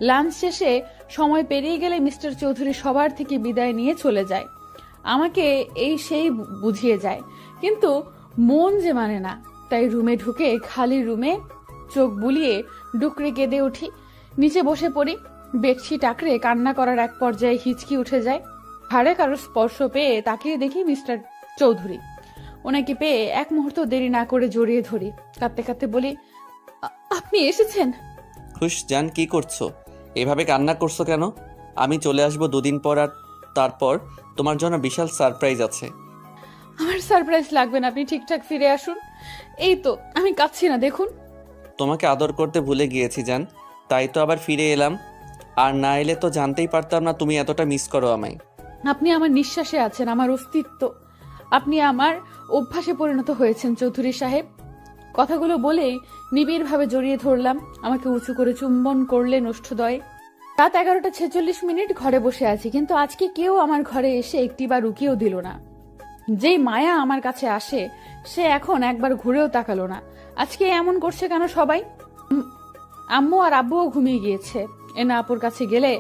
লাঞ্চ শেষে সময় পেরিয়ে গেলে মিস্টার চৌধুরী সবার থেকে বিদায় নিয়ে চলে যায়। আমাকে এই সেই বুঝিয়ে যায়, কিন্তু মন যে মানে না। তাই রুমে ঢুকে খালি রুমে চোখ বুলিয়ে ডুকরে কেঁদে উঠি। নিচে বসে পড়ি। বেডশিট আঁকড়ে কান্না করার এক পর্যায়ে হিচকি উঠে যায়। ঘাড়ে কারো স্পর্শ পেয়ে তাকিয়ে দেখি মিস্টার চৌধুরী। ওনাকে পেয়ে এক মুহূর্ত দেরি না করে জড়িয়ে ধরি। কাঁদতে কাঁদতে বলি, আপনি এসেছেন?
খুশ জান, কি করছো? এভাবে কান্না করছো কেন? আমি চলে আসবো 2 দিন পর, আর তারপর তোমার জন্য বিশাল সারপ্রাইজ আছে।
আমার সারপ্রাইজ লাগবে না, আপনি ঠিকঠাক ফিরে আসুন। এই তো আমি কাঁদছি না, দেখুন।
তোমাকে আদর করতে ভুলে গিয়েছি জান, তাই তো আবার ফিরে এলাম। আর না এলে তো জানতেই পারতাম না তুমি এতটা মিস করো আমায়।
আপনি আমার নিঃশ্বাসে আছেন, আমার অস্তিত্ব। আপনি আমার অভ্যাসে পরিণত হয়েছেন চৌধুরী সাহেব। কথাগুলো বলেই নিবিড়ভাবে জড়িয়ে ধরলাম। আমাকে উঁচু করে চুম্বন করলেন ওষ্ঠদয়। রাত 11:46 ঘরে বসে আছি, কিন্তু আজকে কেউ আমার ঘরে এসে একটিবার উকিও দিল না। যেই মায়া আমার কাছে আসে সে এখন একবার ঘুরেও তাকালো না। আজকে এমন করছে কেন সবাই? আম্মু আর আব্বুও ঘুমিয়ে গিয়েছে। এনা আপুর কাছে গেলে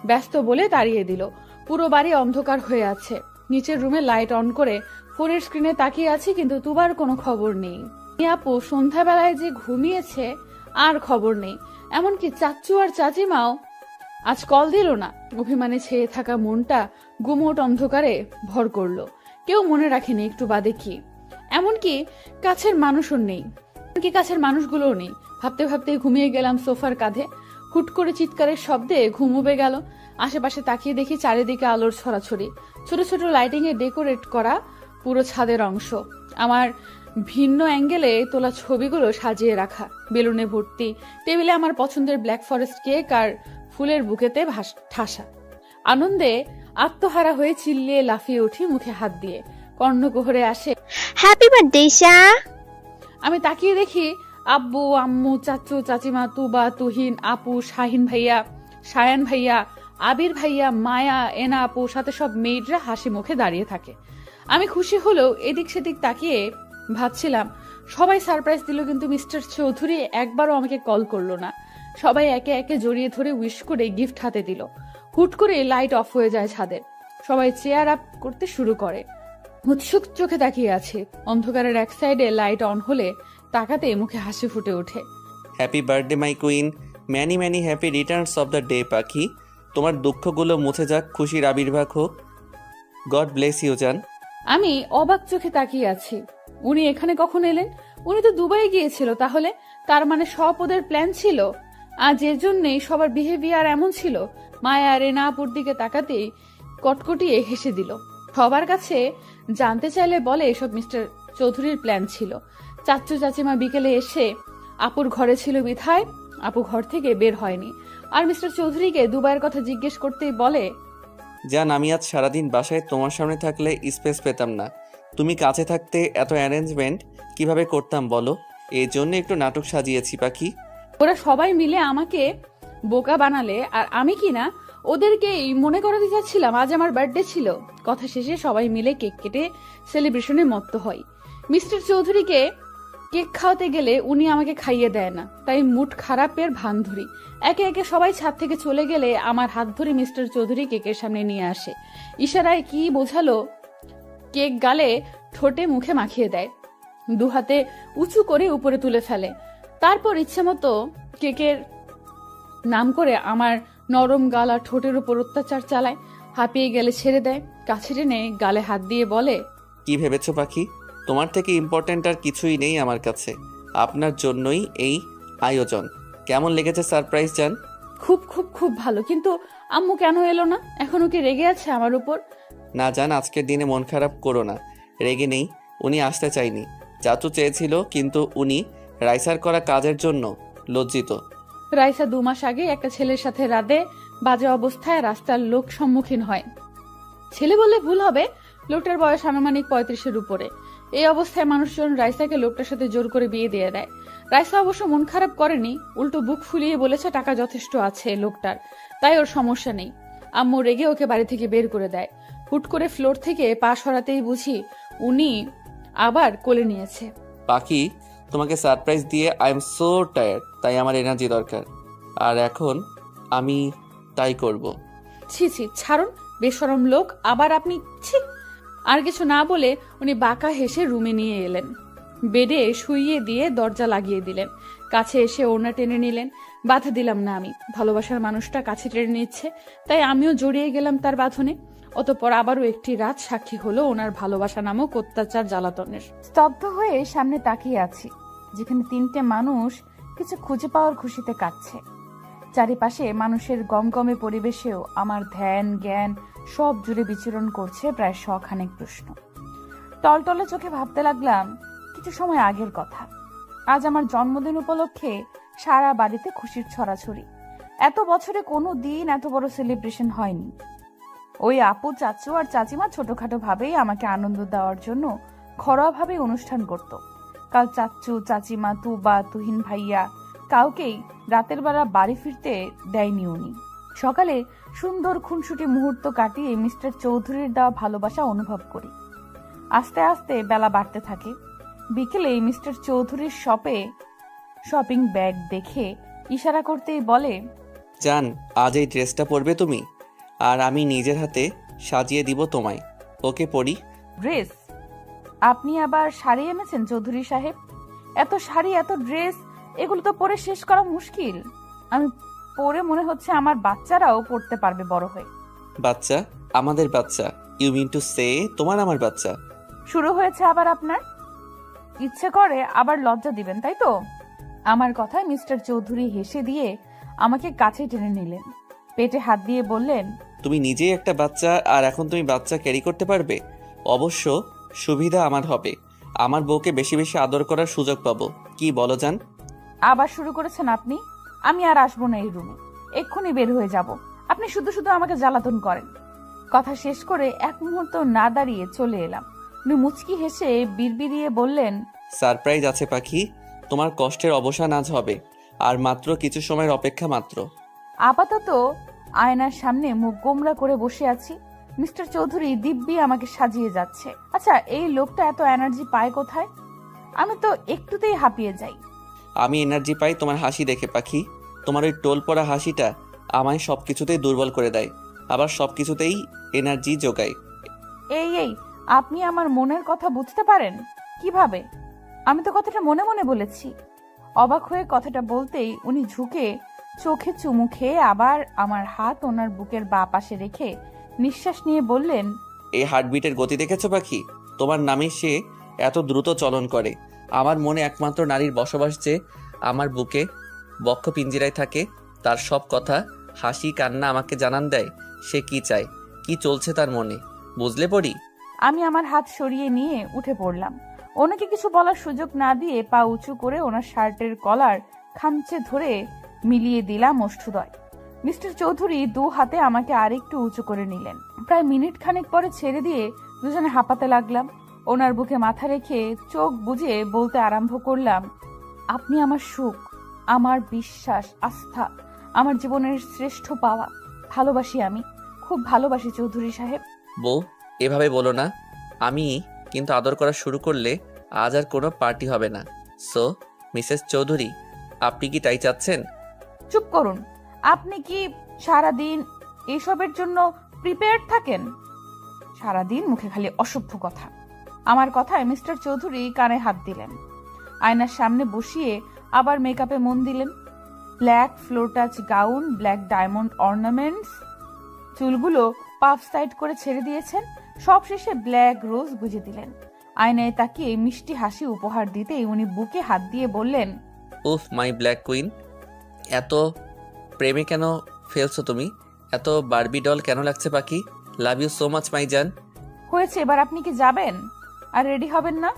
ব্যস্ত বলে তাড়িয়ে দিল। পুরো বাড়ি অন্ধকার হয়ে আছে। নিচের রুমে লাইট অন করে ফোনের স্ক্রিনে তাকিয়ে আছি, কিন্তু তুবার কোনো খবর নেই। আপু সন্ধ্যাবেলায় যে ঘুমিয়েছে আর খবর নেই। এমনকি চাচ্চু আর চাচিমাও আজ কল দিল না। অভিমানে ছেয়ে থাকা মনটা গুমোট অন্ধকারে ভর করলো। কেউ মনে রাখেনি একটু বাদে কি এমনকি কাছের মানুষও নেই, এমনকি কাছের মানুষগুলোও নেই। ভাবতে ভাবতে ঘুমিয়ে গেলাম সোফার কাঁধে। হুট করে চিৎকারের শব্দে ঘুম উবে গেল। আশেপাশে তাকিয়ে দেখি চারিদিকে আলোর ছড়াছড়ি, ছোট ছোট লাইটিং এ ডেকোরেট করা পুরো ছাদের অংশ। আমার ভিন্ন অ্যাঙ্গেলে তোলা ছবিগুলো সাজিয়ে রাখা, বেলুনে ভর্তি। টেবিলে আমার পছন্দের ব্ল্যাক ফরেস্ট কেক আর ফুলের বুকেতে ঠাসা। আনন্দে আত্মহারা হয়ে চিল্লিয়ে লাফিয়ে উঠি মুখে হাত দিয়ে। কর্ণকুহরে আসে
হ্যাপি বার্থডে ঈশা।
আমি তাকিয়ে দেখি আব্বু, আম্মু, চাচু, চাচিমা, তুবা, তুহিন, আপু, শাহিন ভাইয়া, সায়ান ভাইয়া, আবির ভাইয়া, মায়া, এনা আপু, সাথে সব মেয়েরা হাসি মুখে দাঁড়িয়ে থাকে। আমি খুশি হলেও এদিক সেদিক তাকিয়ে ভাবছিলাম, সবাই সারপ্রাইজ দিল কিন্তু মিস্টার চৌধুরী একবারও আমাকে কল করলো না। সবাই একে একে জড়িয়ে ধরে উইশ করে গিফট হাতে দিল। হুট করে লাইট অফ হয়ে যায় ছাদের। সবাই চেয়ার আপ করতে শুরু করে। উৎসুক চোখে তাকিয়ে আছে। অন্ধকারের এক সাইডে লাইট অন হলে তাকাতে মুখে হাসি ফুটে ওঠে।
Happy birthday my queen, many many happy returns of the day পাখি। তোমার দুঃখগুলো মুছে যাক, খুশির আবির্ভাব হোক। গড ব্লেস ইউ জান।
আমি অবাক চোখে তাকিয়ে আছি। উনি এখানে কখন এলেন? উনি তো দুবাই গিয়েছিল। তাহলে তার মানে সব ওদের প্ল্যান ছিল, আর যে জন্যই সবার বিহেভিয়ার এমন ছিল। মায়া রেনা আপুর দিকে তাকাতেই কটকটিয়ে হেসে দিল। সবার কাছে জানতে চাইলে বলে এসব মিস্টার চৌধুরীর প্ল্যান ছিল। চাচু চাচিমা বিকেলে এসে আপুর ঘরে ছিল বিধায় আপু ঘর থেকে বের হয়নি। আর মিস্টার চৌধুরীকে দুবাইয়ের কথা জিজ্ঞেস করতেই বলে,
জান আমি আজ সারাদিন বাসায় তোমার সামনে থাকলে স্পেস পেতাম না। তুমি কাছে থাকতে এত অ্যারেঞ্জমেন্ট কিভাবে করতাম বলো? এই জন্য একটু নাটক সাজিয়েছি পাখি।
ওরা সবাই মিলে আমাকে বোকা বানালে, আর আমি কিনা ওদেরকেই মনে করাতে চাচ্ছিলাম আজ আমার বার্থডে ছিল। কথা শেষে সবাই মিলে কেক কেটে সেলিব্রেশনে মত্ত হয়। মিস্টার চৌধুরীকে কেক খাওয়াতে গেলে উনি আমাকে খাইয়ে দেয় না, তাই মুড খারাপের ভান ধরি। একে একে সবাই ছাদ থেকে চলে গেলে আমার হাত ধরে মিস্টার চৌধুরী কেকের সামনে নিয়ে আসে। ইশারায় কি বোঝালো কেক গালে ঠোঁটে মুখে মাখিয়ে দেয়। দু হাতে উঁচু করে উপরে তুলে ফেলে। তারপর ইচ্ছে মতো কেকের নাম করে আমার নরম গাল আর ঠোঁটের উপর অত্যাচার চালায়। হাঁপিয়ে গেলে ছেড়ে দেয়। কাছে টেনে গালে হাত দিয়ে বলে,
কি ভেবেছো পাখি? তোমার থেকে ইম্পর্ট্যান্ট আর কিছুই নেই আমার কাছে। আপনার জন্যই এই আয়োজন। কেমন লেগেছে সারপ্রাইজ জান?
খুব খুব খুব ভালো, কিন্তু আম্মু কেন এলো না? এখনো কি রেগে আছে আমার উপর?
না জান, আজকের দিনে মন খারাপ করো না। রেগে নেই, উনি আসতে চাইনি। চাচু চেয়েছিল, কিন্তু উনি রাইসার করা কাজের জন্য লজ্জিত।
রাইসা 2 মাস আগে একটা ছেলের সাথে রাতে বাজে অবস্থায় রাস্তার লোক সম্মুখীন হয়। ছেলে বললে ভুল হবে, লোকটার বয়স আনুমানিক 35-এর উপরে। এই অবস্থায় মানুষজন রাইসাকে লোকটার সাথে জোর করে বিয়ে দিয়ে দেয়। রাইসা অবশ্য মন খারাপ করেনি, উল্টো বুক ফুলিয়ে বলেছে টাকা যথেষ্ট আছে লোকটার, তাই ওর সমস্যা নেই। আম্মু রেগে ওকে বাড়ি থেকে বের করে দেয়। হুট করে ফ্লোর থেকে পা সরাতেই বুঝি উনি আবার কোলে নিয়েছে।
পাখি, তোমাকে সারপ্রাইজ দিয়ে আই এম সো টায়ার্ড, তাই আমার এনার্জি দরকার। আর এখন আমি তাই করব।
ছি ছি, ছাড়ুন, বেশরম লোক। আবার আপনি ছি। আর কিছু না বলে উনি বাঁকা হেসে রুমে নিয়ে এলেন। বেডে শুইয়ে দিয়ে দরজা লাগিয়ে দিলেন। কাছে এসে ওড়না টেনে নিলেন। বাধা দিলাম না আমি। ভালোবাসার মানুষটা কাছে টেনে নিচ্ছে, তাই আমিও জড়িয়ে গেলাম তার বাঁধনে। অতঃপর আবারও একটি রাত সাক্ষী হলো ওনার ভালোবাসা নামক অত্যাচার জ্বালাতনের। স্তব্ধ হয়ে সামনে তাকিয়ে আছি, যেখানে 3টে মানুষ কিছু খুঁজে পাওয়ার খুশিতে কাটছে। চারিপাশে মানুষের গমগমে পরিবেশেও আমার ধ্যান জ্ঞান সব জুড়ে বিচরণ করছে প্রায় 100 খানেক প্রশ্ন। টলটলে চোখে ভাবতে লাগলাম কিছু সময় আগের কথা। আজ আমার জন্মদিন উপলক্ষে সারা বাড়িতে খুশির ছড়াছড়ি। এত বছরে কোনো দিন এত বড় সেলিব্রেশন হয়নি। ওই আপু, চাচু আর চাচিমা ছোটখাটো ভাবেই আমাকে আনন্দ দেওয়ার জন্য ঘরোয়া ভাবে অনুষ্ঠান করত। কাল চাচু, চাচিমা, তুবা, তুহিন ভাইয়া কাউকেই রাতের বেলা বাড়ি ফিরতে দেয়নি উনি। সকালে সুন্দর খুনসুটি মুহূর্ত কাটিয়ে মিস্টার চৌধুরীর দেওয়া ভালোবাসা অনুভব করি। আস্তে আস্তে বেলা বাড়তে থাকে। বিকেলে মিস্টার চৌধুরীর শপিং ব্যাগ দেখে ইশারা করতেই বলে,
জান, আজ এই ড্রেসটা পরবে তুমি, আর আমি নিজের হাতে সাজিয়ে দিব তোমায়। ওকে পরি।
ড্রেস? আপনি আবার শাড়ি এনেছেন চৌধুরী সাহেব? এত শাড়ি, এত ড্রেস, এগুলো তো পরে শেষ করা মুশকিল। আমি পরে মনে হচ্ছে আমার বাচ্চারাও পড়তে পারবে বড় হয়ে।
বাচ্চা? আমাদের বাচ্চা? ইউ মিন টু সে তোমার আমার বাচ্চা?
শুরু হয়েছে আবার আপনার? ইচ্ছে করে আবার লজ্জা দিবেন তাই তো? আমার কথায় মিস্টার চৌধুরী হেসে দিয়ে আমাকে কাছে টেনে নিলেন, পেটে হাত দিয়ে বললেন,
তুমি নিজেই একটা বাচ্চা, আর এখন তুমি বাচ্চা ক্যারি করতে পারবে? অবশ্য সুবিধা আমার হবে, আমার বউকে বেশি বেশি আদর করার সুযোগ পাবো। কি বলো জান?
আবার শুরু করেছেন আপনি। আমি আর আসবো না এই রুমে, এক্ষুনি বের হয়ে যাব। আপনি শুধু শুধু আমাকে জ্বালাতন করেন। কথা শেষ করে এক মুহূর্ত না দাঁড়িয়ে চলে এলাম। উনি মুচকি হেসে বিড়বিড়িয়ে বললেন,
সারপ্রাইজ আছে পাখি, তোমার কষ্টের অবসান আজ হবে, আর মাত্র কিছু সময়ের অপেক্ষা মাত্র।
আপাতত আয়নার সামনে মুখ গোমড়া করে বসে আছি। মিস্টার চৌধুরী দিব্যি আমাকে সাজিয়ে যাচ্ছে। আচ্ছা, এই লোকটা এত এনার্জি পায় কোথায়? আমি তো একটুতেই হাঁপিয়ে যাই।
আমি এনার্জি পাই তোমার হাসি দেখে পাখি। তোমার ওই টোল পড়া হাসিটা আমায় সবকিছুতেই দুর্বল করে দেয়, আবার সবকিছুতেই এনার্জি যোগায়।
এই আপনি আমার মনের কথা বুঝতে পারেন কিভাবে? আমি তো কথাটা মনে মনে বলেছি। অবাক হয়ে কথাটা বলতেই উনি ঝুঁকে চোখে চুমু খেয়ে আবার আমার হাত ওনার বুকের বাঁ পাশে রেখে নিঃশ্বাস নিয়ে বললেন,
এই হার্টবিটের গতি দেখেছো পাখি? তোমার নামে সে এত দ্রুত চলন করে। আমার মনে একমাত্র নারীর বসবাস যে আমার বুকে বক্ষ পিঞ্জিরায় থাকে, তার সব কথা, হাসি কান্না আমাকে জানান দেয় সে কি চায়, কি চলছে তার মনে। বুঝলে পড়ি?
আমি আমার হাত সরিয়ে নিয়ে উঠে পড়লাম। ওনাকে কিছু বলার সুযোগ না দিয়ে পা উঁচু করে ওনার শার্টের কলার খামচে ধরে মিলিয়ে দিলাম ওষ্ঠদয়। মিস্টার চৌধুরী দু হাতে আমাকে আরেকটু উঁচু করে নিলেন। প্রায় মিনিট খানেক পরে ছেড়ে দিয়ে দুজনে হাঁপাতে লাগলাম। ওনার বুকে মাথা রেখে চোখ বুজে বলতে আরম্ভ করলাম, আপনি আমার সুখ, আমার বিশ্বাস, আস্থা, আমার জীবনের শ্রেষ্ঠ পাওয়া। ভালোবাসি, আমি খুব ভালোবাসি চৌধুরী সাহেব।
বউ, এভাবে বলো না। আমি কিন্তু আদর করা শুরু করলে আজ আর কোনো পার্টি হবে না। সো মিসেস চৌধুরী, আপনি কি তাই চাচ্ছেন?
চুপ করুন। আপনি কি সারাদিন এসবের জন্য প্রিপেয়ার্ড থাকেন? সারাদিন মুখে খালি অসভ্য কথা। আমার কথায় মিস্টার চৌধুরী কানে হাত দিলেন, আয়নার সামনে বসিয়ে আবার মেকআপে মন দিলেন। Black floor touch gown, black diamond ornaments, চুলগুলো পাফ সাইড করে ছেড়ে দিয়েছেন। সব শেষে ব্ল্যাক রোজ গুজে দিলেন। আয়নায় তাকিয়ে মিষ্টি হাসি উপহার দিতেই উনি বুকে হাত দিয়ে বললেন,
উফ মাই ব্ল্যাক কুইন, এত প্রেমে কেন ফেলছো তুমি? এত বারবি ডল কেন লাগছে পাখি? Love you so much my জান।
হয়েছে, এবার আপনি কি যাবেন আর রেডি হবেন না?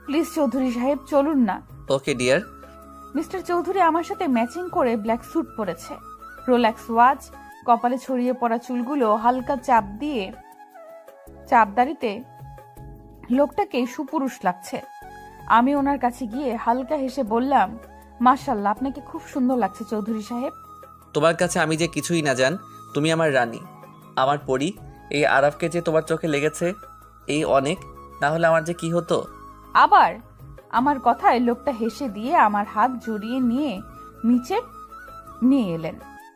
প্লিজ চৌধুরী সাহেব, চলুন না।
Okay dear.
মিস্টার চৌধুরী আমার সাথে ম্যাচিং করে ব্ল্যাক স্যুট পরেছে, রোলেক্স ওয়াচ, কপালে ছড়িয়ে পড়া চুলগুলো হালকা চাপদারিতে লোকটাকে সুপুরুষ লাগছে। আমি ওনার কাছে গিয়ে হালকা হেসে বললাম, মাশাআল্লাহ, আপনাকে খুব সুন্দর লাগছে চৌধুরী সাহেব।
তোমার কাছে আমি যে কিছুই না জান, তুমি আমার রানী, আমার পরী। এই আরাফকে যে তোমার চোখে লেগেছে এই অনেক, না হলে আমার যে কি হতো।
আবার আমার কথায় লোকটা হেসে দিয়ে আমার হাত জড়িয়ে নিয়ে নিচে নিয়ে এলেন।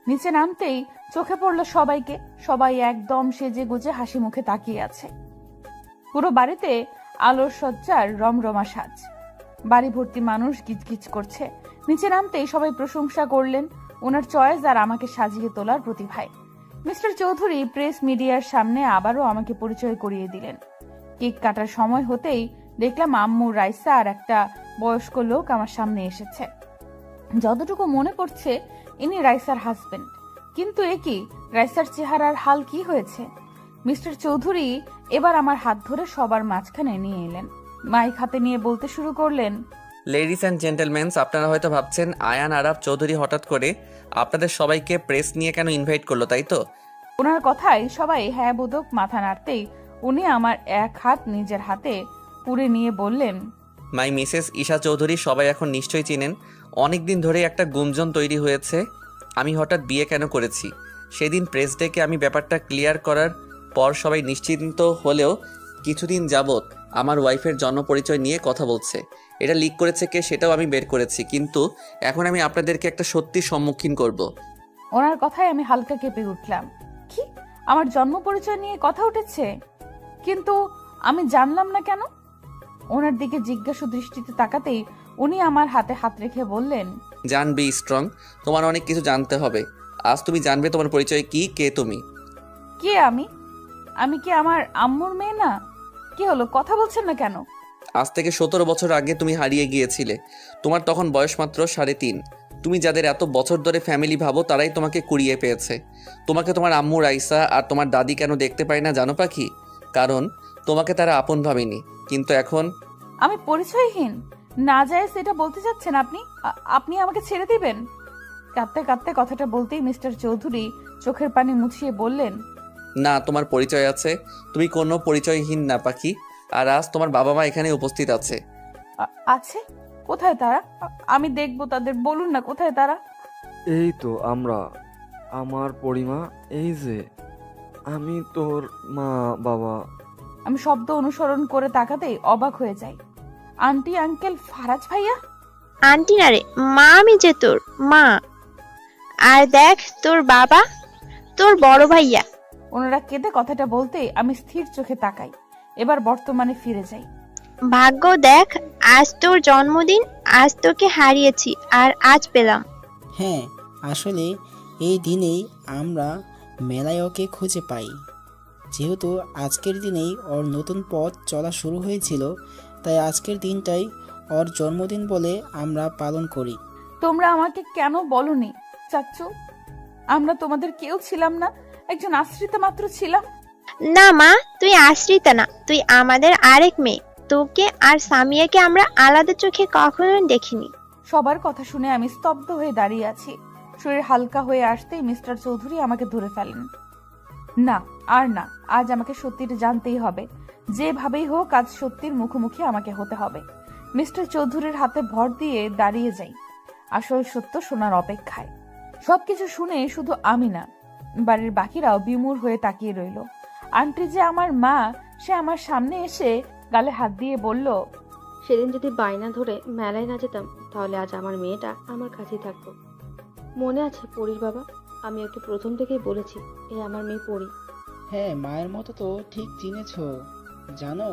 নিচে নামতেই চোখে পড়লো সবাইকে। সবাই একদম সেজে গুজে হাসি মুখে তাকিয়ে আছে। পুরো বাড়িতে আলোর সজ্জার রমরমা সাজ, বাড়ি ভর্তি মানুষ গিজগিজ করছে। নিচে নামতেই সবাই প্রশংসা করলেন ওনার চয়েস আর আমাকে সাজিয়ে তোলার প্রতিভায়। মিস্টার চৌধুরী প্রেস মিডিয়ার সামনে আবারও আমাকে পরিচয় করিয়ে দিলেন। কেক কাটার সময় হতেই দেখলাম আম্মু, রাইসা আর একটা বয়স্ক লোক আমার সামনে এসেছে। যতটুকু মনে পড়ছে ইনি রাইসার হাজবেন্ড। কিন্তু এ কি, রাইসার চেহারার হাল কি হয়েছে? মিস্টার চৌধুরী এবার আমার হাত ধরে সবার মাঝখানে নিয়ে এলেন। মাইক হাতে নিয়ে বলতে শুরু করলেন,
লেডিস অ্যান্ড জেন্টলম্যানস, আপনারা হয়তো ভাবছেন আয়ান আরাফ চৌধুরী হঠাৎ করে আপনাদের সবাইকে প্রেস নিয়ে কেন ইনভাইট করলো, তাই তো?
ওনার কথায় সবাই হ্যাঁ বোধক মাথা নাড়তেই উনি আমার এক হাত নিজের হাতে পুরে নিয়ে বললেন,
মাই মিসেস ঈশা চৌধুরী সবাই এখন নিশ্চয়ই চিনেন। অনেকদিন ধরে একটা গুঞ্জন তৈরি হয়েছে আমি হঠাৎ বিয়ে কেন করেছি। সেদিন প্রেস ডেকে আমি ব্যাপারটা ক্লিয়ার করার পর সবাই নিশ্চিন্ত হলেও কিছুদিন যাবৎ আমার ওয়াইফের জন্ম পরিচয় নিয়ে কথা বলছে। এটা লিক করেছে কে সেটাও আমি বের করেছি, কিন্তু এখন আমি আপনাদেরকে একটা সত্যির সম্মুখীন করব।
ওনার কথায় আমি হালকা কেঁপে উঠলাম। কি, আমার জন্ম পরিচয় নিয়ে কথা উঠেছে? কিন্তু আমি জানলাম না কেন? ওনার দিকে জিজ্ঞাসা দৃষ্টিতে তাকাতেই উনি আমার হাতে হাত রেখে বললেন,
জান, বি স্ট্রং, তোমার অনেক কিছু জানতে হবে। আজ তুমি জানবে তোমার পরিচয় কি, কে তুমি।
কে আমি? আমি কি আমার আম্মুর মেয়ে না? কি হলো, কথা বলছেন না কেন?
আজ থেকে 17 বছর আগে তুমি হারিয়ে গিয়েছিলে। তোমার তখন বয়স মাত্র 3.5। তুমি যাদের এত বছর ধরে ফ্যামিলি ভাবো তারাই তোমাকে কুড়িয়ে পেয়েছে। তোমাকে তোমার আম্মু রাইসা আর তোমার দাদি কেন দেখতে পায় না জানো পাখি? কারণ তোমাকে তারা আপন ভাবেনি। কিন্তু এখন
আমি পরিচয়হীন না যায় সেটা বলতে চাচ্ছেন আপনি? আপনি আমাকে ছেড়ে দিবেন? কাঁদতে কাঁদতে কথাটা বলতেই মিস্টার চৌধুরী চোখের পানি মুছিয়ে বললেন,
না, তোমার পরিচয় আছে। তুমি কোনো পরিচয়হীন না পাখি। আর আজ তোমার বাবা মা এখানে উপস্থিত আছে।
আছে? কোথায় তারা? আমি দেখবো তাদের। বলুন না কোথায় তারা?
এই তো আমরা, আমার পরিমা, এই যে আমি তোর মা বাবা।
আমি শব্দ অনুসরণ করে তাকাতেই অবাক হয়ে যাই। আন্টি, আঙ্কেল, ফারাজ ভাইয়া।
আন্টি না রে, মা, আমি যে তোর মা। আর দেখ তোর বাবা, তোর বড় ভাইয়া।
ওনারা কেঁদে কথাটা বলতে আমি স্থির চোখে তাকাই। এবার বর্তমানে ফিরে যাই।
ভাগ্য দেখ, আজ তোর জন্মদিন, আজ তোকে হারিয়েছি আর আজ পেলাম।
হ্যাঁ, আসলে এই দিনেই আমরা মেলায় ওকে খুঁজে পাই। যেহেতু আজকের দিনেই ওর নতুন পথ চলা শুরু হয়েছিল, তাই আজকের দিনটাই ওর জন্মদিন বলে আমরা পালন করি।
তোমরা আমাকে কেন বলনি চাচ্চু? আমরা তোমাদের কেউ ছিলাম না, একজন আশ্রিতা মাত্র ছিলাম।
না মা, তুই আশ্রিতা না, তুই আমাদের আরেক মেয়ে। তোকে আর সামিয়াকে আমরা আলাদা চোখে কখনো দেখিনি।
সবার কথা শুনে আমি স্তব্ধ হয়ে দাঁড়িয়ে আছি। শরীর হালকা হয়ে আসতেই মিস্টার চৌধুরী আমাকে ধরে ফেলেন। না, আর না, আজ আমাকে সত্যিটা জানতেই হবে। যেভাবেই হোক আজ সত্যির মুখোমুখি আমাকে হতে হবে। মিস্টার চৌধুরীর হাতে ভর দিয়ে দাঁড়িয়ে যাই, আসল সত্য শোনার অপেক্ষায়। সবকিছু শুনে শুধু আমি না, বাড়ির বাকিরাও বিমূঢ় হয়ে তাকিয়ে রইল। আন্টি যে আমার মা, সে আমার সামনে এসে গালে হাত দিয়ে বলল,
সেদিন যদি বায়না ধরে মেলায় না যেতাম তাহলে আজ আমার মেয়েটা আমার কাছেই থাকতো। মনে আছে পরীর বাবা? আমি ওকে প্রথম থেকেই বলেছি এই আমার মেয়ে পরী।
হ্যাঁ, মায়ের মতো তো ঠিক চিনেছ। জানো,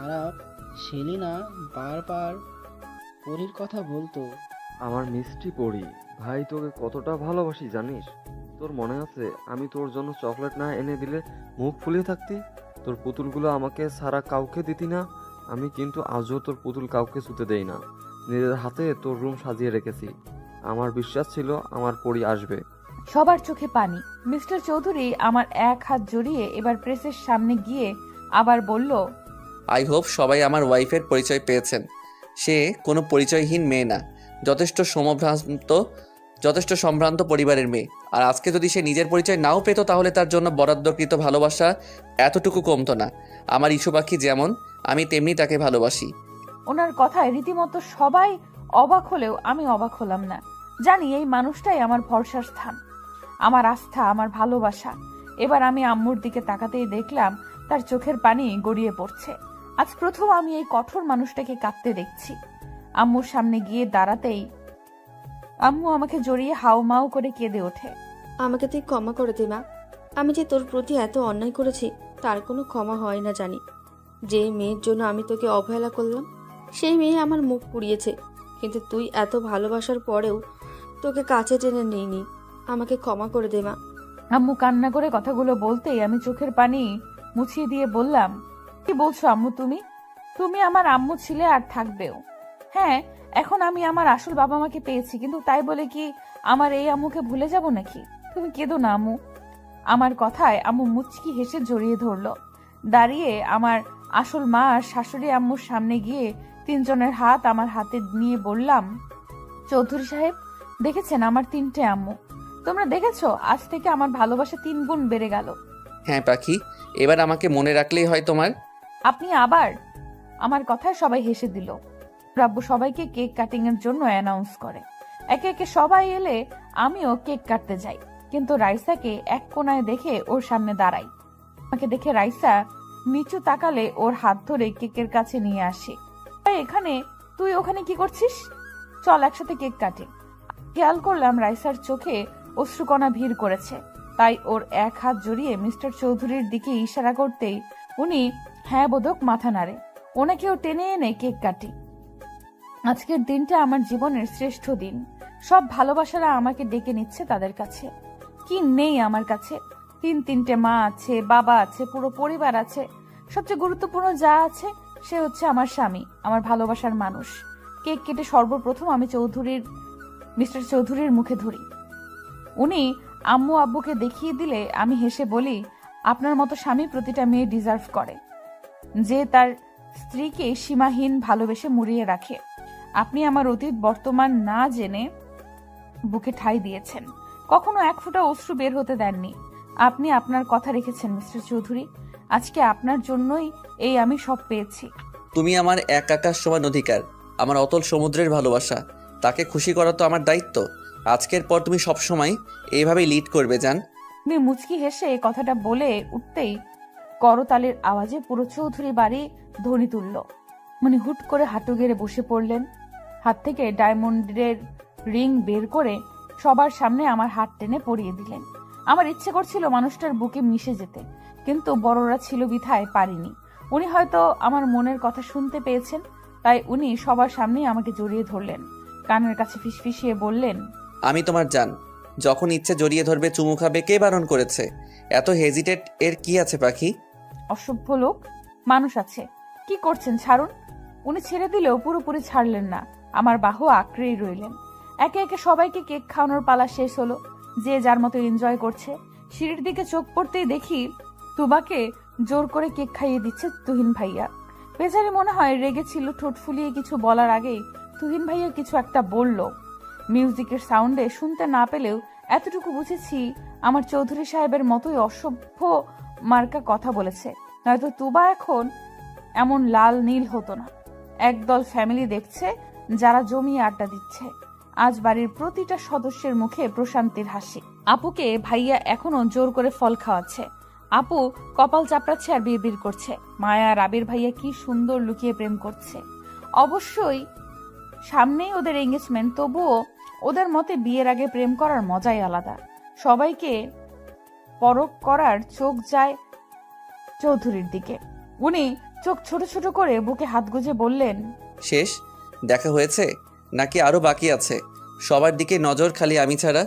আরাপ, সেলিনা বারবার পরীর কথা বলতো।
আমার মিষ্টি পড়ি, ভাই তোকে কতটা ভালোবাসি জানিস? তোর মনে আছে আমি তোর জন্য চকলেট না এনে দিলে মুখ ফুলিয়ে থাকতি? তোর পুতুলগুলো আমাকে ছাড়া কাউকে দিতি না। আমি কিন্তু আজও তোর পুতুল কাউকে ছুতে দেই না। নিজের হাতে তোর রুম সাজিয়ে রেখেছি। আমার বিশ্বাস ছিল আমার পরি আসবে।
সবার চোখে পানি। মিস্টার চৌধুরী আমার এক হাত জড়িয়ে এবার প্রেসের সামনে গিয়ে আবার বলল,
আই হোপ সবাই আমার ওয়াইফের পরিচয় পেয়েছেন। সে কোনো পরিচয়হীন মেয়ে না, যথেষ্ট সম্ভ্রান্ত পরিবারের মেয়ে। আর আজকে যদি সে নিজের পরিচয় নাও পেত তাহলে তার জন্য বরাদ্দকৃত ভালোবাসা এতটুকু কমতো না। আমার ইস্যু পাখি যেমন, আমি তেমনি তাকে ভালোবাসি।
ওনার কথায় রীতিমতো সবাই অবাক হলেও আমি অবাক হলাম না। জানি এই মানুষটাই আমার ভরসার স্থান, আমার আস্থা, আমার ভালোবাসা। এবার আমি আম্মুর দিকে তাকাতেই দেখলাম তার চোখের পানি গড়িয়ে পড়ছে। আজ প্রথম আমি এই কঠোর মানুষটাকে কাঁদতে দেখছি। আম্মুর সামনে গিয়ে দাঁড়াতেই আম্মু আমাকে জড়িয়ে হাউমাউ করে কেঁদে ওঠে।
আমাকে তুই ক্ষমা করে দে মা। আমি যে তোর প্রতি এত অন্যায় করেছি তার কোনো ক্ষমা হয় না জানি। যে মেয়ের জন্য আমি তোকে অবহেলা করলাম সেই মেয়ে আমার মুখ পুড়িয়েছে, কিন্তু তুই এত ভালোবাসার পরেও তোকে কাছে টেনে নিইনি। আমাকে ক্ষমা করে দে মা।
আম্মু কান্না করে কথাগুলো বলতেই আমি চোখের পানি মুছিয়ে দিয়ে বললাম, কি বলছো আম্মু? তুমি আমার আম্মু ছিলে আর থাকবেও। হ্যাঁ, এখন আমি আমার আসল বাবা মাকে পেয়েছি, কিন্তু তাই বলে কি আমার এই আম্মুকে ভুলে যাব নাকি? তুমি কেঁদো না আম্মু। আমার কথায় আম্মু মুচকি হেসে জড়িয়ে ধরলো। দাঁড়িয়ে আমার আসল মা আর শাশুড়ি আম্মুর সামনে গিয়ে তিনজনের হাত আমার হাতে নিয়ে বললাম, চৌধুরী সাহেব, দেখেছেন আমার 3টে আম্মু? তোমরা দেখেছো? আজ থেকে আমার ভালোবাসা 3 গুণ বেড়ে গেল।
হ্যাঁ পাখি, এবার আমাকে মনে রাখলেই হয় তোমার।
আপনি আবার? আমার কথায় সবাই হেসে দিল। রাব্বু সবাইকে কেক কাটিং এর জন্য অ্যানাউন্স করে। একে একে সবাই এলে আমিও কেক কাটতে যাই, কিন্তু রাইসাকে এক কোনায় দেখে ওর সামনে দাঁড়াই। আমাকে দেখে রাইসা নিচু তাকালে ওর হাত ধরে কেকের কাছে নিয়ে আসি। এখানে, তুই ওখানে কি করছিস? চল একসাথে কেক কাটি। খেয়াল করলাম রাইসার চোখে অশ্রুকণা ভিড় করেছে, তাই ওর এক হাত জড়িয়ে মিস্টার চৌধুরীর দিকে ইশারা করতেই উনি হ্যাঁ বোধক মাথা নাড়ে। ওনাকেও টেনে এনে কেক কাটি। আজকের দিনটা আমার জীবনের শ্রেষ্ঠ দিন। সব ভালোবাসারা আমাকে ডেকে নিচ্ছে তাদের কাছে। কি নেই আমার কাছে? 3টে মা আছে, বাবা আছে, পুরো পরিবার আছে। সবচেয়ে গুরুত্বপূর্ণ যা আছে সে হচ্ছে আমার স্বামী, আমার ভালোবাসার মানুষ। কেক কেটে সর্বপ্রথম আমি মিস্টার চৌধুরীর মুখে ধরি। উনি আম্মু আব্বুকে দেখিয়ে দিলে আমি হেসে বলি, আপনার মতো স্বামী প্রতিটা মেয়ে ডিজার্ভ করে, যে তার স্ত্রীকে সীমাহীন ভালোবেসে মুড়িয়ে রাখে। আপনি আমার অতীত বর্তমান না জেনে বুকে ঠাঁই দিয়েছেন, কখনো এক ফোঁটা অশ্রু বের হতে দেননি। আপনি আপনার কথা রেখেছেন মিস্টার চৌধুরী। আজকে আপনার জন্যই এই আমি সব পেয়েছি।
তুমি আমার এক আকাশ সমান অধিকার, আমার অতল সমুদ্রের ভালোবাসা। তাকে খুশি করা তো আমার দায়িত্ব। আজকের পর তুমি সবসময় এইভাবেই লিড করবে জান।
উনি মুচকি হেসে কথাটা বলে উঠতেই করতালের আওয়াজে পুরো চৌধুরী বাড়ি ধ্বনি তুলল। উনি হুট করে হাঁটু গেড়ে বসে পড়লেন। হাত থেকে ডায়মন্ডের রিং বের করে সবার সামনে আমার হাত টেনে পরিয়ে দিলেন। আমার ইচ্ছে করছিল মানুষটার বুকে মিশে যেতে, কিন্তু বড়রা ছিল বিধায় পারিনি। উনি হয়তো আমার মনের কথা শুনতে পেয়েছেন, তাই উনি সবার সামনেই আমাকে জড়িয়ে ধরলেন। কানের কাছে ফিসফিসিয়ে বললেন,
আমি তোমার জান, যখন ইচ্ছে জড়িয়ে ধরবে, চুমু খাবে। কে বারণ করেছে? এত হেজিটেট এর কি আছে পাখি?
অসভ্য লোক, মানুষ আছে। কি করছেন, ছাড়ুন। উনি ছেড়ে দিলেও পুরোপুরি ছাড়লেন না, আমার বাহু আঁকড়েই রইলেন। একে একে সবাইকে কেক খাওয়ানোর পালা শেষ হলো, যে যার মতো এনজয় করছে। সিঁড়ির দিকে চোখ পড়তেই দেখি তুবাকে জোর করে কেক খাইয়ে দিচ্ছে তুহিন ভাইয়া। বেচারি মনে হয় রেগেছিল, ঠোঁট ফুলিয়ে কিছু বলার আগেই তুহিন ভাইয়া কিছু একটা বলল। মিউজিকের সাউন্ডে শুনতে না পেলেও এতটুকু বুঝেছি আমার চৌধুরী সাহেবের মতোই অসভ্য মার্কা কথা বলেছে, নয়তো তুবা এখন এমন লাল নীল হতো না। একদল ফ্যামিলি দেখছে, যারা জমিয়ে আড্ডা দিচ্ছে। আজ বাড়ির প্রতিটা সদস্যের মুখে প্রশান্তির হাসি। আপুকে ভাইয়া এখনো জোর করে ফল খাওয়াচ্ছে। আপু কপাল চাপড়াচ্ছে আর বিড়বিড় করছে, মায়া আর আবির ভাইয়া কি সুন্দর লুকিয়ে প্রেম করছে। অবশ্যই সামনেই ওদের এঙ্গেজমেন্ট, তবুও ওদের মতে বিয়ের আগে প্রেম করার মজাই আলাদা। সবাইকে পরখ করার চোখ যায় চৌধুরীর দিকে। উনি চোখ ছোট ছোট করে বুকে হাত গুজে বললেন,
শেষ দেখা হয়েছে নাকি আরো বাকি আছে? সবার দিকে নজর, খালি আমি ছাড়া।